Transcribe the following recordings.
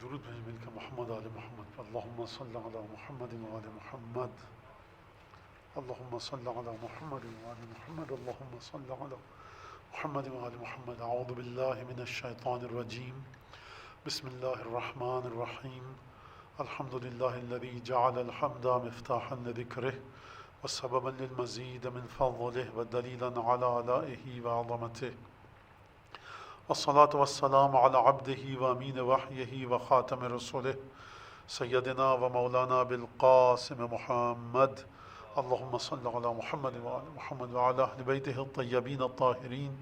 درود بھیج مل کے محمد آل محمد پر اللہم صلی علی محمد وآل محمد اللہم صلی علی محمد وآل محمد اللہم صلی علی محمد وآل محمد اعوذ باللہ من الشیطان الرجیم بسم اللہ الرحمن الرحیم الحمد للہ الذی جعل الحمد مفتاحا لذکرہ وسببا للمزید من فضلہ ودلیلا علی آلائہ وعظمتہ والصلاة والسلام على عبده وامین وحیہ وخاتم رسولہ سیدنا ومولانا بالقاسم محمد اللہم صل علی محمد وعلى محمد وعلى اہل بیتہ الطیبین الطاہرین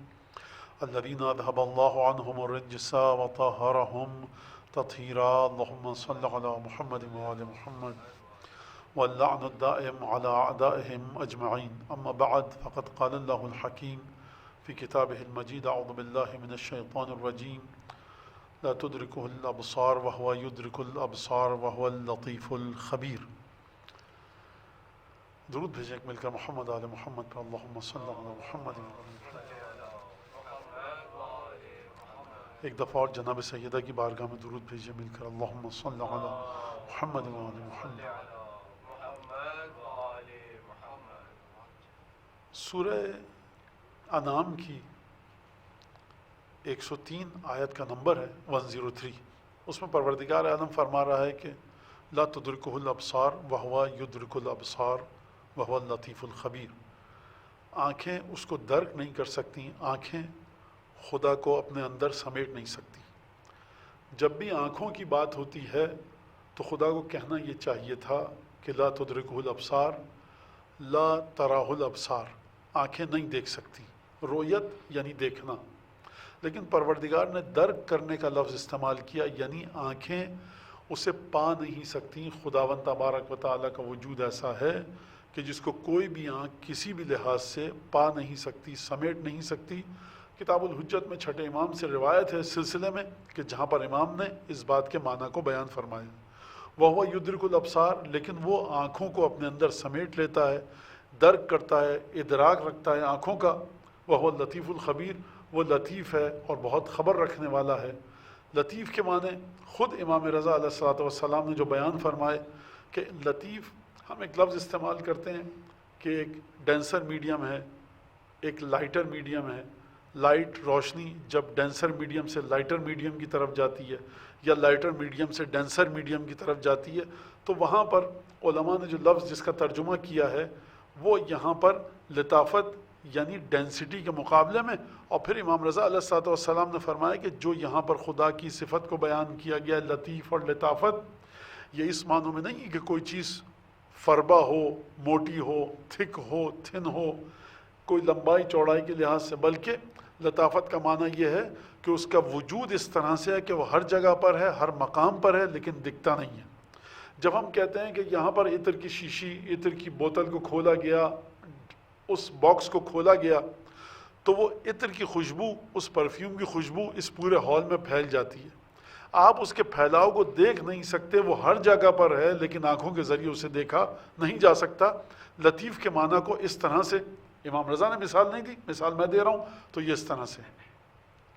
الذین اذهب اللہ عنہم الرجس وطہرہم تطہیرا اللہم صل علی محمد وعلى محمد واللعن الدائم على اعدائهم اجمعین اما بعد فقد قال اللہ الحکیم في كتابه المجيد أعوذ بالله من الشيطان الرجيم لا تدركه الأبصار وهو يدرك الأبصار وهو اللطيف الخبير درود بھیجیں مل کر محمد آل محمد پر اللہم صلی علی محمد ایک دفعہ اور جناب سیدہ کی بارگاہ میں درود بھیجیں مل کر اللہم صلی علی محمد وآل محمد سورہ انعام کی 103 آیت کا نمبر ہے 103. اس میں پروردگار عالم فرما رہا ہے کہ لا تدرکہ الابصار وہو یدرک الابصار وہو اللطیف الخبیر. آنکھیں اس کو درک نہیں کر سکتی، آنکھیں خدا کو اپنے اندر سمیٹ نہیں سکتی. جب بھی آنکھوں کی بات ہوتی ہے تو خدا کو کہنا یہ چاہیے تھا کہ لا تدرکہ الابصار لا تراہ الابصار، آنکھیں نہیں دیکھ سکتی. رویت یعنی دیکھنا، لیکن پروردگار نے درک کرنے کا لفظ استعمال کیا، یعنی آنکھیں اسے پا نہیں سکتی. خداوند تبارک و تعالیٰ کا وجود ایسا ہے کہ جس کو کوئی بھی آنکھ کسی بھی لحاظ سے پا نہیں سکتی، سمیٹ نہیں سکتی. کتاب الحجت میں چھٹے امام سے روایت ہے اس سلسلے میں کہ جہاں پر امام نے اس بات کے معنی کو بیان فرمایا، وہو یدرک الابصار، لیکن وہ آنکھوں کو اپنے اندر سمیٹ لیتا ہے، درک کرتا ہے، ادراک رکھتا ہے آنکھوں کا. وہ لطیف الخبیر، وہ لطیف ہے اور بہت خبر رکھنے والا ہے. لطیف کے معنی خود امام رضا علیہ الصلوۃ والسلام نے جو بیان فرمائے کہ لطیف، ہم ایک لفظ استعمال کرتے ہیں کہ ایک ڈینسر میڈیم ہے، ایک لائٹر میڈیم ہے. لائٹ روشنی جب ڈینسر میڈیم سے لائٹر میڈیم کی طرف جاتی ہے یا لائٹر میڈیم سے ڈینسر میڈیم کی طرف جاتی ہے تو وہاں پر علماء نے جو لفظ جس کا ترجمہ کیا ہے وہ یہاں پر لطافت یعنی ڈینسٹی کے مقابلے میں. اور پھر امام رضا علیہ الصلوۃ والسلام نے فرمایا کہ جو یہاں پر خدا کی صفت کو بیان کیا گیا لطیف اور لطافت، یہ اس معنوں میں نہیں کہ کوئی چیز فربا ہو، موٹی ہو، تھک ہو، تھن ہو، کوئی لمبائی چوڑائی کے لحاظ سے، بلکہ لطافت کا معنی یہ ہے کہ اس کا وجود اس طرح سے ہے کہ وہ ہر جگہ پر ہے، ہر مقام پر ہے، لیکن دکھتا نہیں ہے. جب ہم کہتے ہیں کہ یہاں پر عطر کی شیشی، عطر کی بوتل کو کھولا گیا، اس باکس کو کھولا گیا تو وہ عطر کی خوشبو، اس پرفیوم کی خوشبو اس پورے ہال میں پھیل جاتی ہے. آپ اس کے پھیلاؤ کو دیکھ نہیں سکتے، وہ ہر جگہ پر ہے لیکن آنکھوں کے ذریعے اسے دیکھا نہیں جا سکتا. لطیف کے معنی کو اس طرح سے امام رضا نے مثال نہیں دی، مثال میں دے رہا ہوں تو یہ اس طرح سے.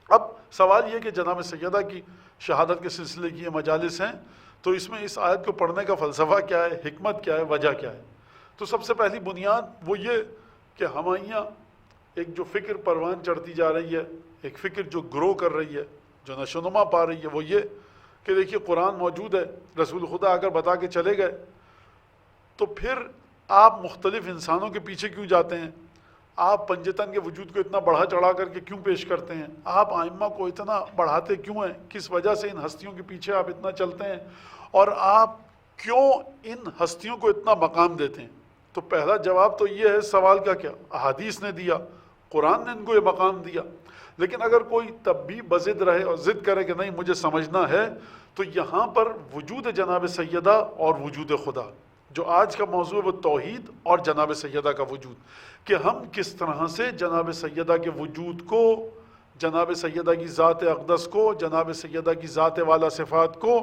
اب سوال یہ کہ جناب سیدہ کی شہادت کے سلسلے کی یہ مجالس ہیں تو اس میں اس آیت کو پڑھنے کا فلسفہ کیا ہے، حکمت کیا ہے، وجہ کیا ہے؟ تو سب سے پہلی بنیاد وہ یہ کہ ہمائیاں ایک جو فکر پروان چڑھتی جا رہی ہے، ایک فکر جو گرو کر رہی ہے، جو نشوونما پا رہی ہے، وہ یہ کہ دیکھیے قرآن موجود ہے، رسول خدا اگر بتا کے چلے گئے تو پھر آپ مختلف انسانوں کے پیچھے کیوں جاتے ہیں؟ آپ پنجتن کے وجود کو اتنا بڑھا چڑھا کر کے کیوں پیش کرتے ہیں؟ آپ ائمہ کو اتنا بڑھاتے کیوں ہیں؟ کس وجہ سے ان ہستیوں کے پیچھے آپ اتنا چلتے ہیں؟ اور آپ کیوں ان ہستیوں کو اتنا مقام دیتے ہیں؟ تو پہلا جواب تو یہ ہے سوال کا کیا احادیث نے دیا، قرآن نے ان کو یہ مقام دیا. لیکن اگر کوئی تب بھی بضد رہے اور ضد کرے کہ نہیں مجھے سمجھنا ہے، تو یہاں پر وجود جناب سیدہ اور وجود خدا، جو آج کا موضوع ہے وہ توحید اور جناب سیدہ کا وجود، کہ ہم کس طرح سے جناب سیدہ کے وجود کو، جناب سیدہ کی ذات اقدس کو، جناب سیدہ کی ذات والا صفات کو،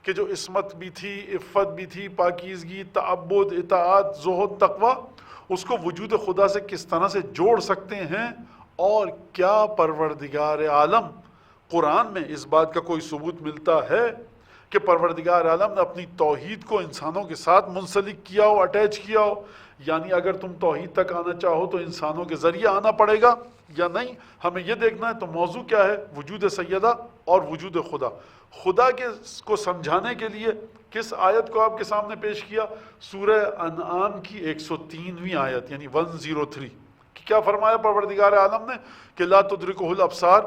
کہ جو عصمت بھی تھی، عفت بھی تھی، پاکیزگی، تعبد، اطاعت، زہد، تقوی، اس کو وجود خدا سے کس طرح سے جوڑ سکتے ہیں. اور کیا پروردگار عالم قرآن میں اس بات کا کوئی ثبوت ملتا ہے کہ پروردگار عالم نے اپنی توحید کو انسانوں کے ساتھ منسلک کیا ہو، اٹیچ کیا ہو، یعنی اگر تم توحید تک آنا چاہو تو انسانوں کے ذریعے آنا پڑے گا یا نہیں، ہمیں یہ دیکھنا ہے۔ تو موضوع کیا ہے؟ وجود سیدہ اور وجود خدا۔ خدا کے کو سمجھانے کے لیے کس آیت کو آپ کے سامنے پیش کیا؟ سورہ انعام کی 103ویں آیت یعنی 103 کہ کیا فرمایا پروردگار عالم نے کہ لا تدرکہ الابصار،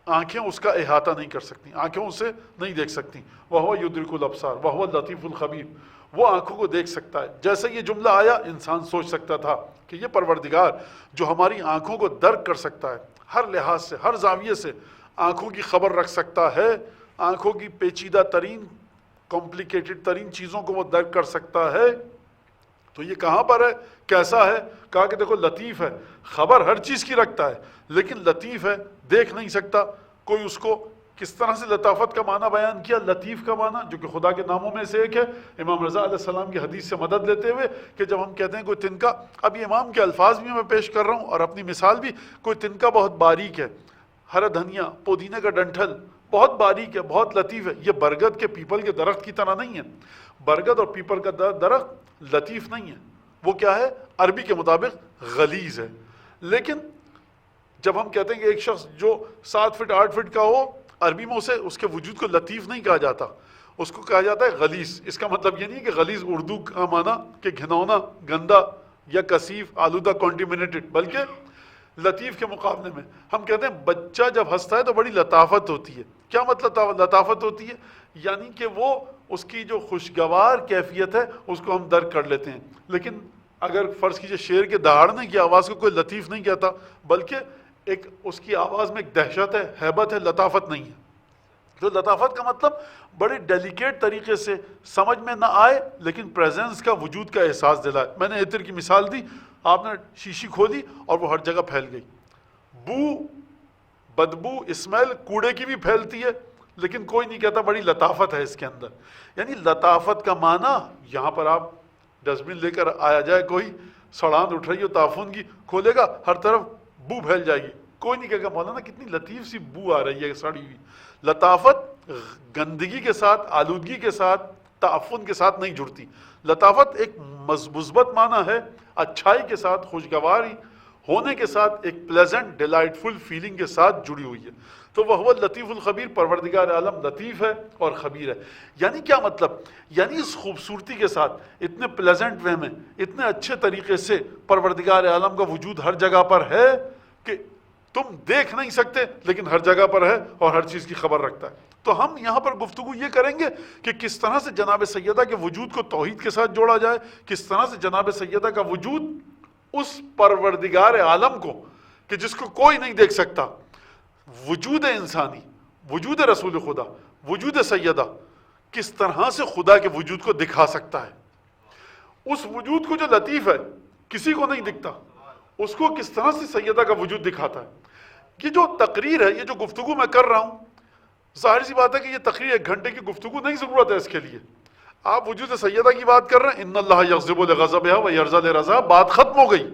آنکھیں اس کا احاطہ نہیں کر سکتی، آنکھیں اسے نہیں دیکھ سکتی، وہو یدرک الابصار وہو اللطیف الخبیر، وہ آنکھوں کو دیکھ سکتا ہے۔ جیسے یہ جملہ آیا انسان سوچ سکتا تھا کہ یہ پروردگار جو ہماری آنکھوں کو درک کر سکتا ہے، ہر لحاظ سے، ہر زاویے سے آنکھوں کی خبر رکھ سکتا ہے، آنکھوں کی پیچیدہ ترین کمپلیکیٹڈ ترین چیزوں کو وہ درک کر سکتا ہے، تو یہ کہاں پر ہے، کیسا ہے؟ کہا کہ دیکھو لطیف ہے، خبر ہر چیز کی رکھتا ہے لیکن لطیف ہے، دیکھ نہیں سکتا کوئی اس کو۔ کس طرح سے لطافت کا معنی بیان کیا؟ لطیف کا معنی جو کہ خدا کے ناموں میں سے ایک ہے، امام رضا علیہ السلام کی حدیث سے مدد لیتے ہوئے کہ جب ہم کہتے ہیں کوئی تنکا، اب یہ امام کے الفاظ بھی میں پیش کر رہا ہوں اور اپنی مثال بھی، کوئی تنکا بہت باریک ہے، ہرا دھنیا پودینے کا ڈنٹھل بہت باریک ہے، بہت لطیف ہے، یہ برگد کے پیپل کے درخت کی طرح نہیں ہے۔ برگد اور پیپل کا درخت لطیف نہیں ہے، وہ کیا ہے؟ عربی کے مطابق غلیظ ہے۔ لیکن جب ہم کہتے ہیں کہ ایک شخص جو 7 فٹ 8 فٹ کا ہو، عربی میں اسے اس کے وجود کو لطیف نہیں کہا جاتا، اس کو کہا جاتا ہے غلیظ۔ اس کا مطلب یہ نہیں کہ غلیظ اردو کا معنی کہ گھنونا، گندا یا کثیف، آلودہ، کانٹیمنیٹڈ، بلکہ لطیف کے مقابلے میں ہم کہتے ہیں بچہ جب ہنستا ہے تو بڑی لطافت ہوتی ہے۔ کیا مطلب لطافت ہوتی ہے؟ یعنی کہ وہ اس کی جو خوشگوار کیفیت ہے اس کو ہم درک کر لیتے ہیں۔ لیکن اگر فرض کیجئے شیر کے دہاڑنے کی آواز کو کوئی لطیف نہیں کہتا، بلکہ ایک اس کی آواز میں ایک دہشت ہے، ہیبت ہے، لطافت نہیں ہے۔ تو لطافت کا مطلب بڑے ڈیلیکیٹ طریقے سے سمجھ میں نہ آئے لیکن پریزنس کا، وجود کا احساس دلائے۔ میں نے عطر کی مثال دی، آپ نے شیشی کھولی اور وہ ہر جگہ پھیل گئی، بو، بدبو، اسمیل کوڑے کی بھی پھیلتی ہے لیکن کوئی نہیں کہتا بڑی لطافت ہے اس کے اندر۔ یعنی لطافت کا معنی، یہاں پر آپ ڈسٹ بن لے کر آیا جائے، کوئی سڑاند اٹھ رہی ہو تعفن کی، کھولے گا ہر طرف بو پھیل جائے گی، کوئی نہیں کہے گا مولانا کتنی لطیف سی بو آ رہی ہے سڑی ہوئی۔ لطافت گندگی کے ساتھ، آلودگی کے ساتھ، تعفن کے ساتھ نہیں جڑتی۔ لطافت ایک مثبت معنی ہے، اچھائی کے ساتھ، خوشگواری ہونے کے ساتھ، ایک پلیزنٹ ڈیلائٹفل فیلنگ کے ساتھ جڑی ہوئی ہے۔ تو وہ لطیف الخبیر، پروردگار عالم لطیف ہے اور خبیر ہے۔ یعنی کیا مطلب؟ یعنی اس خوبصورتی کے ساتھ، اتنے پلیزنٹ وے میں، اتنے اچھے طریقے سے پروردگار عالم کا وجود ہر جگہ پر ہے کہ تم دیکھ نہیں سکتے لیکن ہر جگہ پر ہے اور ہر چیز کی خبر رکھتا ہے۔ تو ہم یہاں پر گفتگو یہ کریں گے کہ کس طرح سے جناب سیدہ کے وجود کو توحید کے ساتھ جوڑا جائے، کس طرح سے جناب سیدہ کا وجود اس پروردگار عالم کو کہ جس کو کوئی نہیں دیکھ سکتا، وجود انسانی، وجود رسول خدا، وجود سیدہ، کس طرح سے خدا کے وجود کو دکھا سکتا ہے۔ اس وجود کو جو لطیف ہے، کسی کو نہیں دکھتا، اس کو کس طرح سے سیدہ کا وجود دکھاتا ہے۔ یہ جو تقریر ہے، یہ جو گفتگو میں کر رہا ہوں، ظاہر سی بات ہے کہ یہ تقریر 1 گھنٹے کی گفتگو نہیں ضرورت ہے اس کے لیے۔ آپ وجود سیدہ کی بات کر رہے ہیں، ان اللہ یغضب لغضبها ویرضى لرضاها، بات ختم ہو گئی۔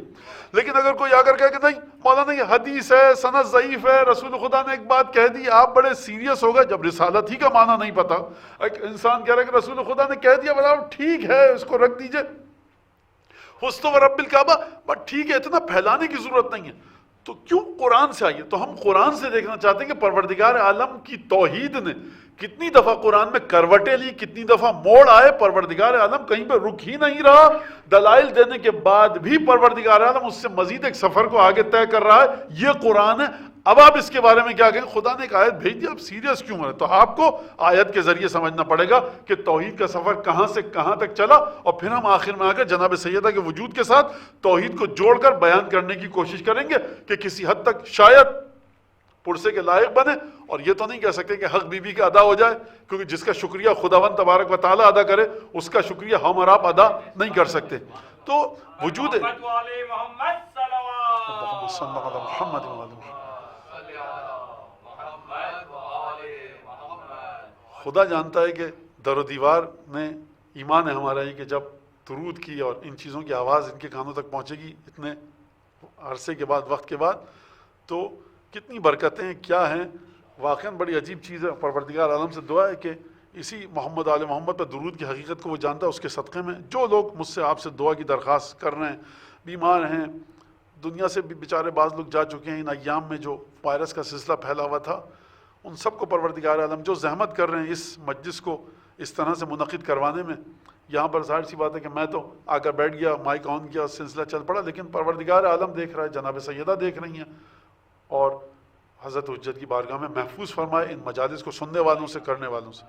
لیکن اگر کوئی آ کر کہے کہ نہیں مولانا یہ حدیث ہے، سند ضعیف ہے، رسول خدا نے ایک بات کہہ دی، آپ بڑے سیریس ہو گئے، جب رسالت ہی کا معنی نہیں پتا، ایک انسان کہہ رہا ہے کہ رسول خدا نے کہہ دیا، بتاؤ ٹھیک ہے اس کو رکھ دیجئے، فستو ورب الکعبہ، بٹ ٹھیک ہے، اتنا پھیلانے کی ضرورت نہیں ہے۔ تو کیوں قرآن سے آئیے؟ تو ہم قرآن سے دیکھنا چاہتے ہیں کہ پروردگار عالم کی توحید نے کتنی دفعہ قرآن میں کروٹیں لی، کتنی دفعہ موڑ آئے، پروردگار عالم کہیں پہ رک ہی نہیں رہا، دلائل دینے کے بعد بھی پروردگار عالم اس سے مزید ایک سفر کو آگے طے کر رہا ہے۔ یہ قرآن ہے، اب آپ اس کے بارے میں کیا کہیں؟ خدا نے ایک آیت بھیج دی، آپ سیریس کیوں ہیں؟ تو آپ کو آیت کے ذریعے سمجھنا پڑے گا کہ توحید کا سفر کہاں سے کہاں تک چلا، اور پھر ہم آخر میں آ کر جناب سیدہ کے وجود کے ساتھ توحید کو جوڑ کر بیان کرنے کی کوشش کریں گے کہ کسی حد تک شاید پرسے کے لائق بنے۔ اور یہ تو نہیں کہہ سکتے کہ حق بی بی کا ادا ہو جائے، کیونکہ جس کا شکریہ خداوند تبارک و تعالیٰ ادا کرے، اس کا شکریہ ہم اور آپ ادا نہیں کر سکتے۔ تو وجود خدا جانتا ہے کہ در و دیوار نے ایمان ہے ہمارا یہ کہ جب درود کی اور ان چیزوں کی آواز ان کے کانوں تک پہنچے گی اتنے عرصے کے بعد، وقت کے بعد، تو کتنی برکتیں کیا ہیں۔ واقعاً بڑی عجیب چیز ہے۔ پروردگار عالم سے دعا ہے کہ اسی محمد آل محمد پر درود کی حقیقت کو وہ جانتا ہے، اس کے صدقے میں جو لوگ مجھ سے آپ سے دعا کی درخواست کر رہے ہیں، بیمار ہیں، دنیا سے بھی بیچارے بعض لوگ جا چکے ہیں ان ایام میں جو وائرس کا سلسلہ پھیلا ہوا تھا، ان سب کو پروردگار عالم جو زحمت کر رہے ہیں اس مجلس کو اس طرح سے منعقد کروانے میں، یہاں پر ظاہر سی بات ہے کہ میں تو آ کر بیٹھ گیا، مائک آن کیا، سلسلہ چل پڑا، لیکن پروردگار عالم دیکھ رہا ہے، جناب سیدہ دیکھ رہی ہیں، اور حضرت حجت کی بارگاہ میں محفوظ فرمائے ان مجالس کو سننے والوں سے، کرنے والوں سے۔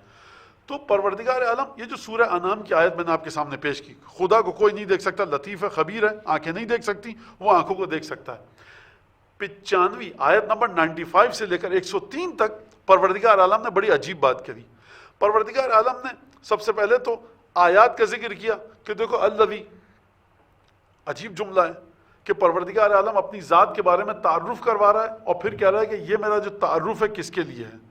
تو پروردگار عالم، یہ جو سورہ انعام کی آیت میں نے آپ کے سامنے پیش کی، خدا کو کوئی نہیں دیکھ سکتا، لطیف ہے، خبیر ہے، آنکھیں نہیں دیکھ سکتی، وہ آنکھوں کو دیکھ سکتا ہے۔ 95 آیت نمبر 95 سے لے کر 103 تک پروردگار عالم نے بڑی عجیب بات کری۔ پروردگار عالم نے سب سے پہلے تو آیات کا ذکر کیا کہ دیکھو الذی، عجیب جملہ ہے کہ پروردگار عالم اپنی ذات کے بارے میں تعارف کروا رہا ہے اور پھر کہہ رہا ہے کہ یہ میرا جو تعارف ہے کس کے لیے ہے۔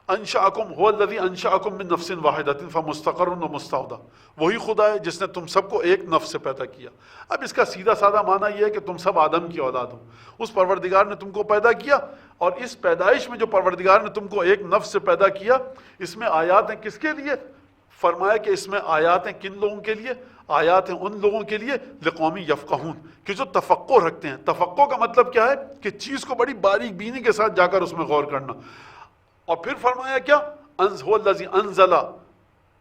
انشأکم هو الذی انشأکم من نفس واحدۃ فمستقر ومستودع، وہی خدا ہے جس نے تم سب کو ایک نفس سے پیدا کیا۔ اب اس کا سیدھا سادہ معنی یہ ہے کہ تم سب آدم کی اولاد ہو، اس پروردگار نے تم کو پیدا کیا، اور اس پیدائش میں جو پروردگار نے تم کو ایک نفس سے پیدا کیا، اس میں آیات ہیں کس کے لیے؟ فرمایا کہ اس میں آیات ہیں کن لوگوں کے لیے؟ آیات ہیں ان لوگوں کے لیے لقوم یفقہون، کہ جو تفقہ رکھتے ہیں۔ تفقہ کا مطلب کیا ہے؟ کہ چیز کو بڑی باریک بینی کے ساتھ جا کر اس میں غور کرنا۔ اور پھر فرمایا کیا؟ هو الذی انزل،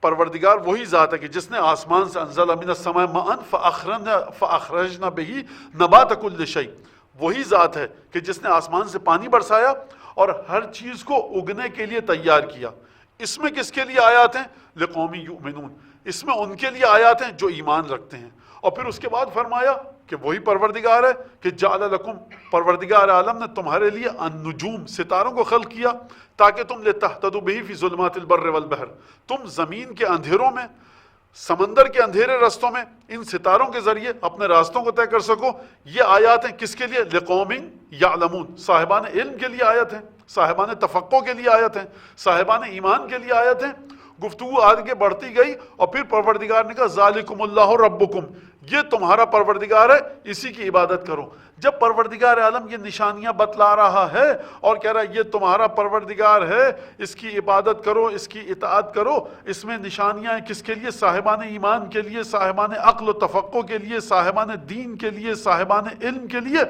پروردگار وہی ذات ہے کہ جس نے آسمان سے انزل من السماء ماء فاخرجنا به نبات كل شيء، وہی ذات ہے کہ جس نے آسمان سے پانی برسایا اور ہر چیز کو اگنے کے لیے تیار کیا۔ اس میں کس کے لیے آیات ہیں؟ لقوم یؤمنون، اس میں ان کے لیے آیات ہیں جو ایمان رکھتے ہیں۔ اور پھر اس کے بعد فرمایا کہ وہی پروردگار ہے کہ جعل لکم، پروردگار عالم نے تمہارے لیے النجوم، ستاروں کو خلق کیا تاکہ تم لتہتدوا بہ فی ظلمات البر والبحر، تم زمین کے اندھیروں میں، سمندر کے اندھیرے رستوں میں ان ستاروں کے ذریعے اپنے راستوں کو طے کر سکو۔ یہ آیات ہیں کس کے لیے؟ لقوم یعلمون، صاحبان علم کے لیے آیت ہیں، صاحبان تفقہ کے لیے آیت ہیں، صاحبان ایمان کے لیے آیت ہیں۔ گفتگو آگے بڑھتی گئی اور پھر پروردگار نے کہا ذالکم اللہ ربکم، یہ تمہارا پروردگار ہے، اسی کی عبادت کرو۔ جب پروردگار عالم یہ نشانیاں بتلا رہا ہے اور کہہ رہا ہے یہ تمہارا پروردگار ہے، اس کی عبادت کرو، اس کی اطاعت کرو، اس میں نشانیاں ہیں کس کے لیے؟ صاحبان ایمان کے لیے، صاحبان عقل و تفقہ کے لیے، صاحبان دین کے لیے، صاحبان علم کے لیے۔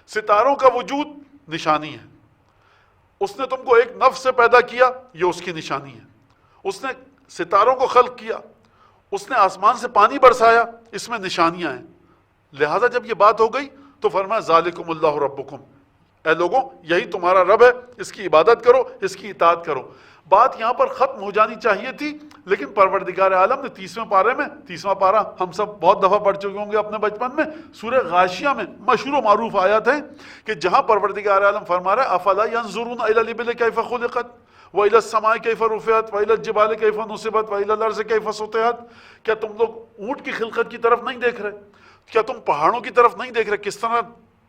ستاروں کا وجود نشانی ہے، اس نے تم کو ایک نفس سے پیدا کیا، یہ اس کی نشانی ہے۔ اس نے ستاروں کو خلق کیا، اس نے آسمان سے پانی برسایا، اس میں نشانیاں ہیں۔ لہٰذا جب یہ بات ہو گئی تو فرمایا ذالکم اللہ ربکم، اے لوگوں یہی تمہارا رب ہے، اس کی عبادت کرو، اس کی اطاعت کرو۔ بات یہاں پر ختم ہو جانی چاہیے تھی، لیکن پروردگار عالم نے 30ویں پارے میں، 30واں پارہ ہم سب بہت دفعہ پڑھ چکے ہوں گے اپنے بچپن میں، سورہ غاشیہ میں مشہور و معروف آیات ہیں کہ جہاں پروردگار عالم فرما رہا ہے افلا ینظرون الی الابل کیف خلقت وَإِلَى السَّمَاءِ كَيْفَ رُفِعَتْ وَإِلَى الْجِبَالِ كَيْفَ نُصِبَتْ وَإِلَى الْأَرْضِ كَيْفَ سُطِحَتْ، کیا تم لوگ اونٹ کی خلقت کی طرف نہیں دیکھ رہے؟ کیا تم پہاڑوں کی طرف نہیں دیکھ رہے کس طرح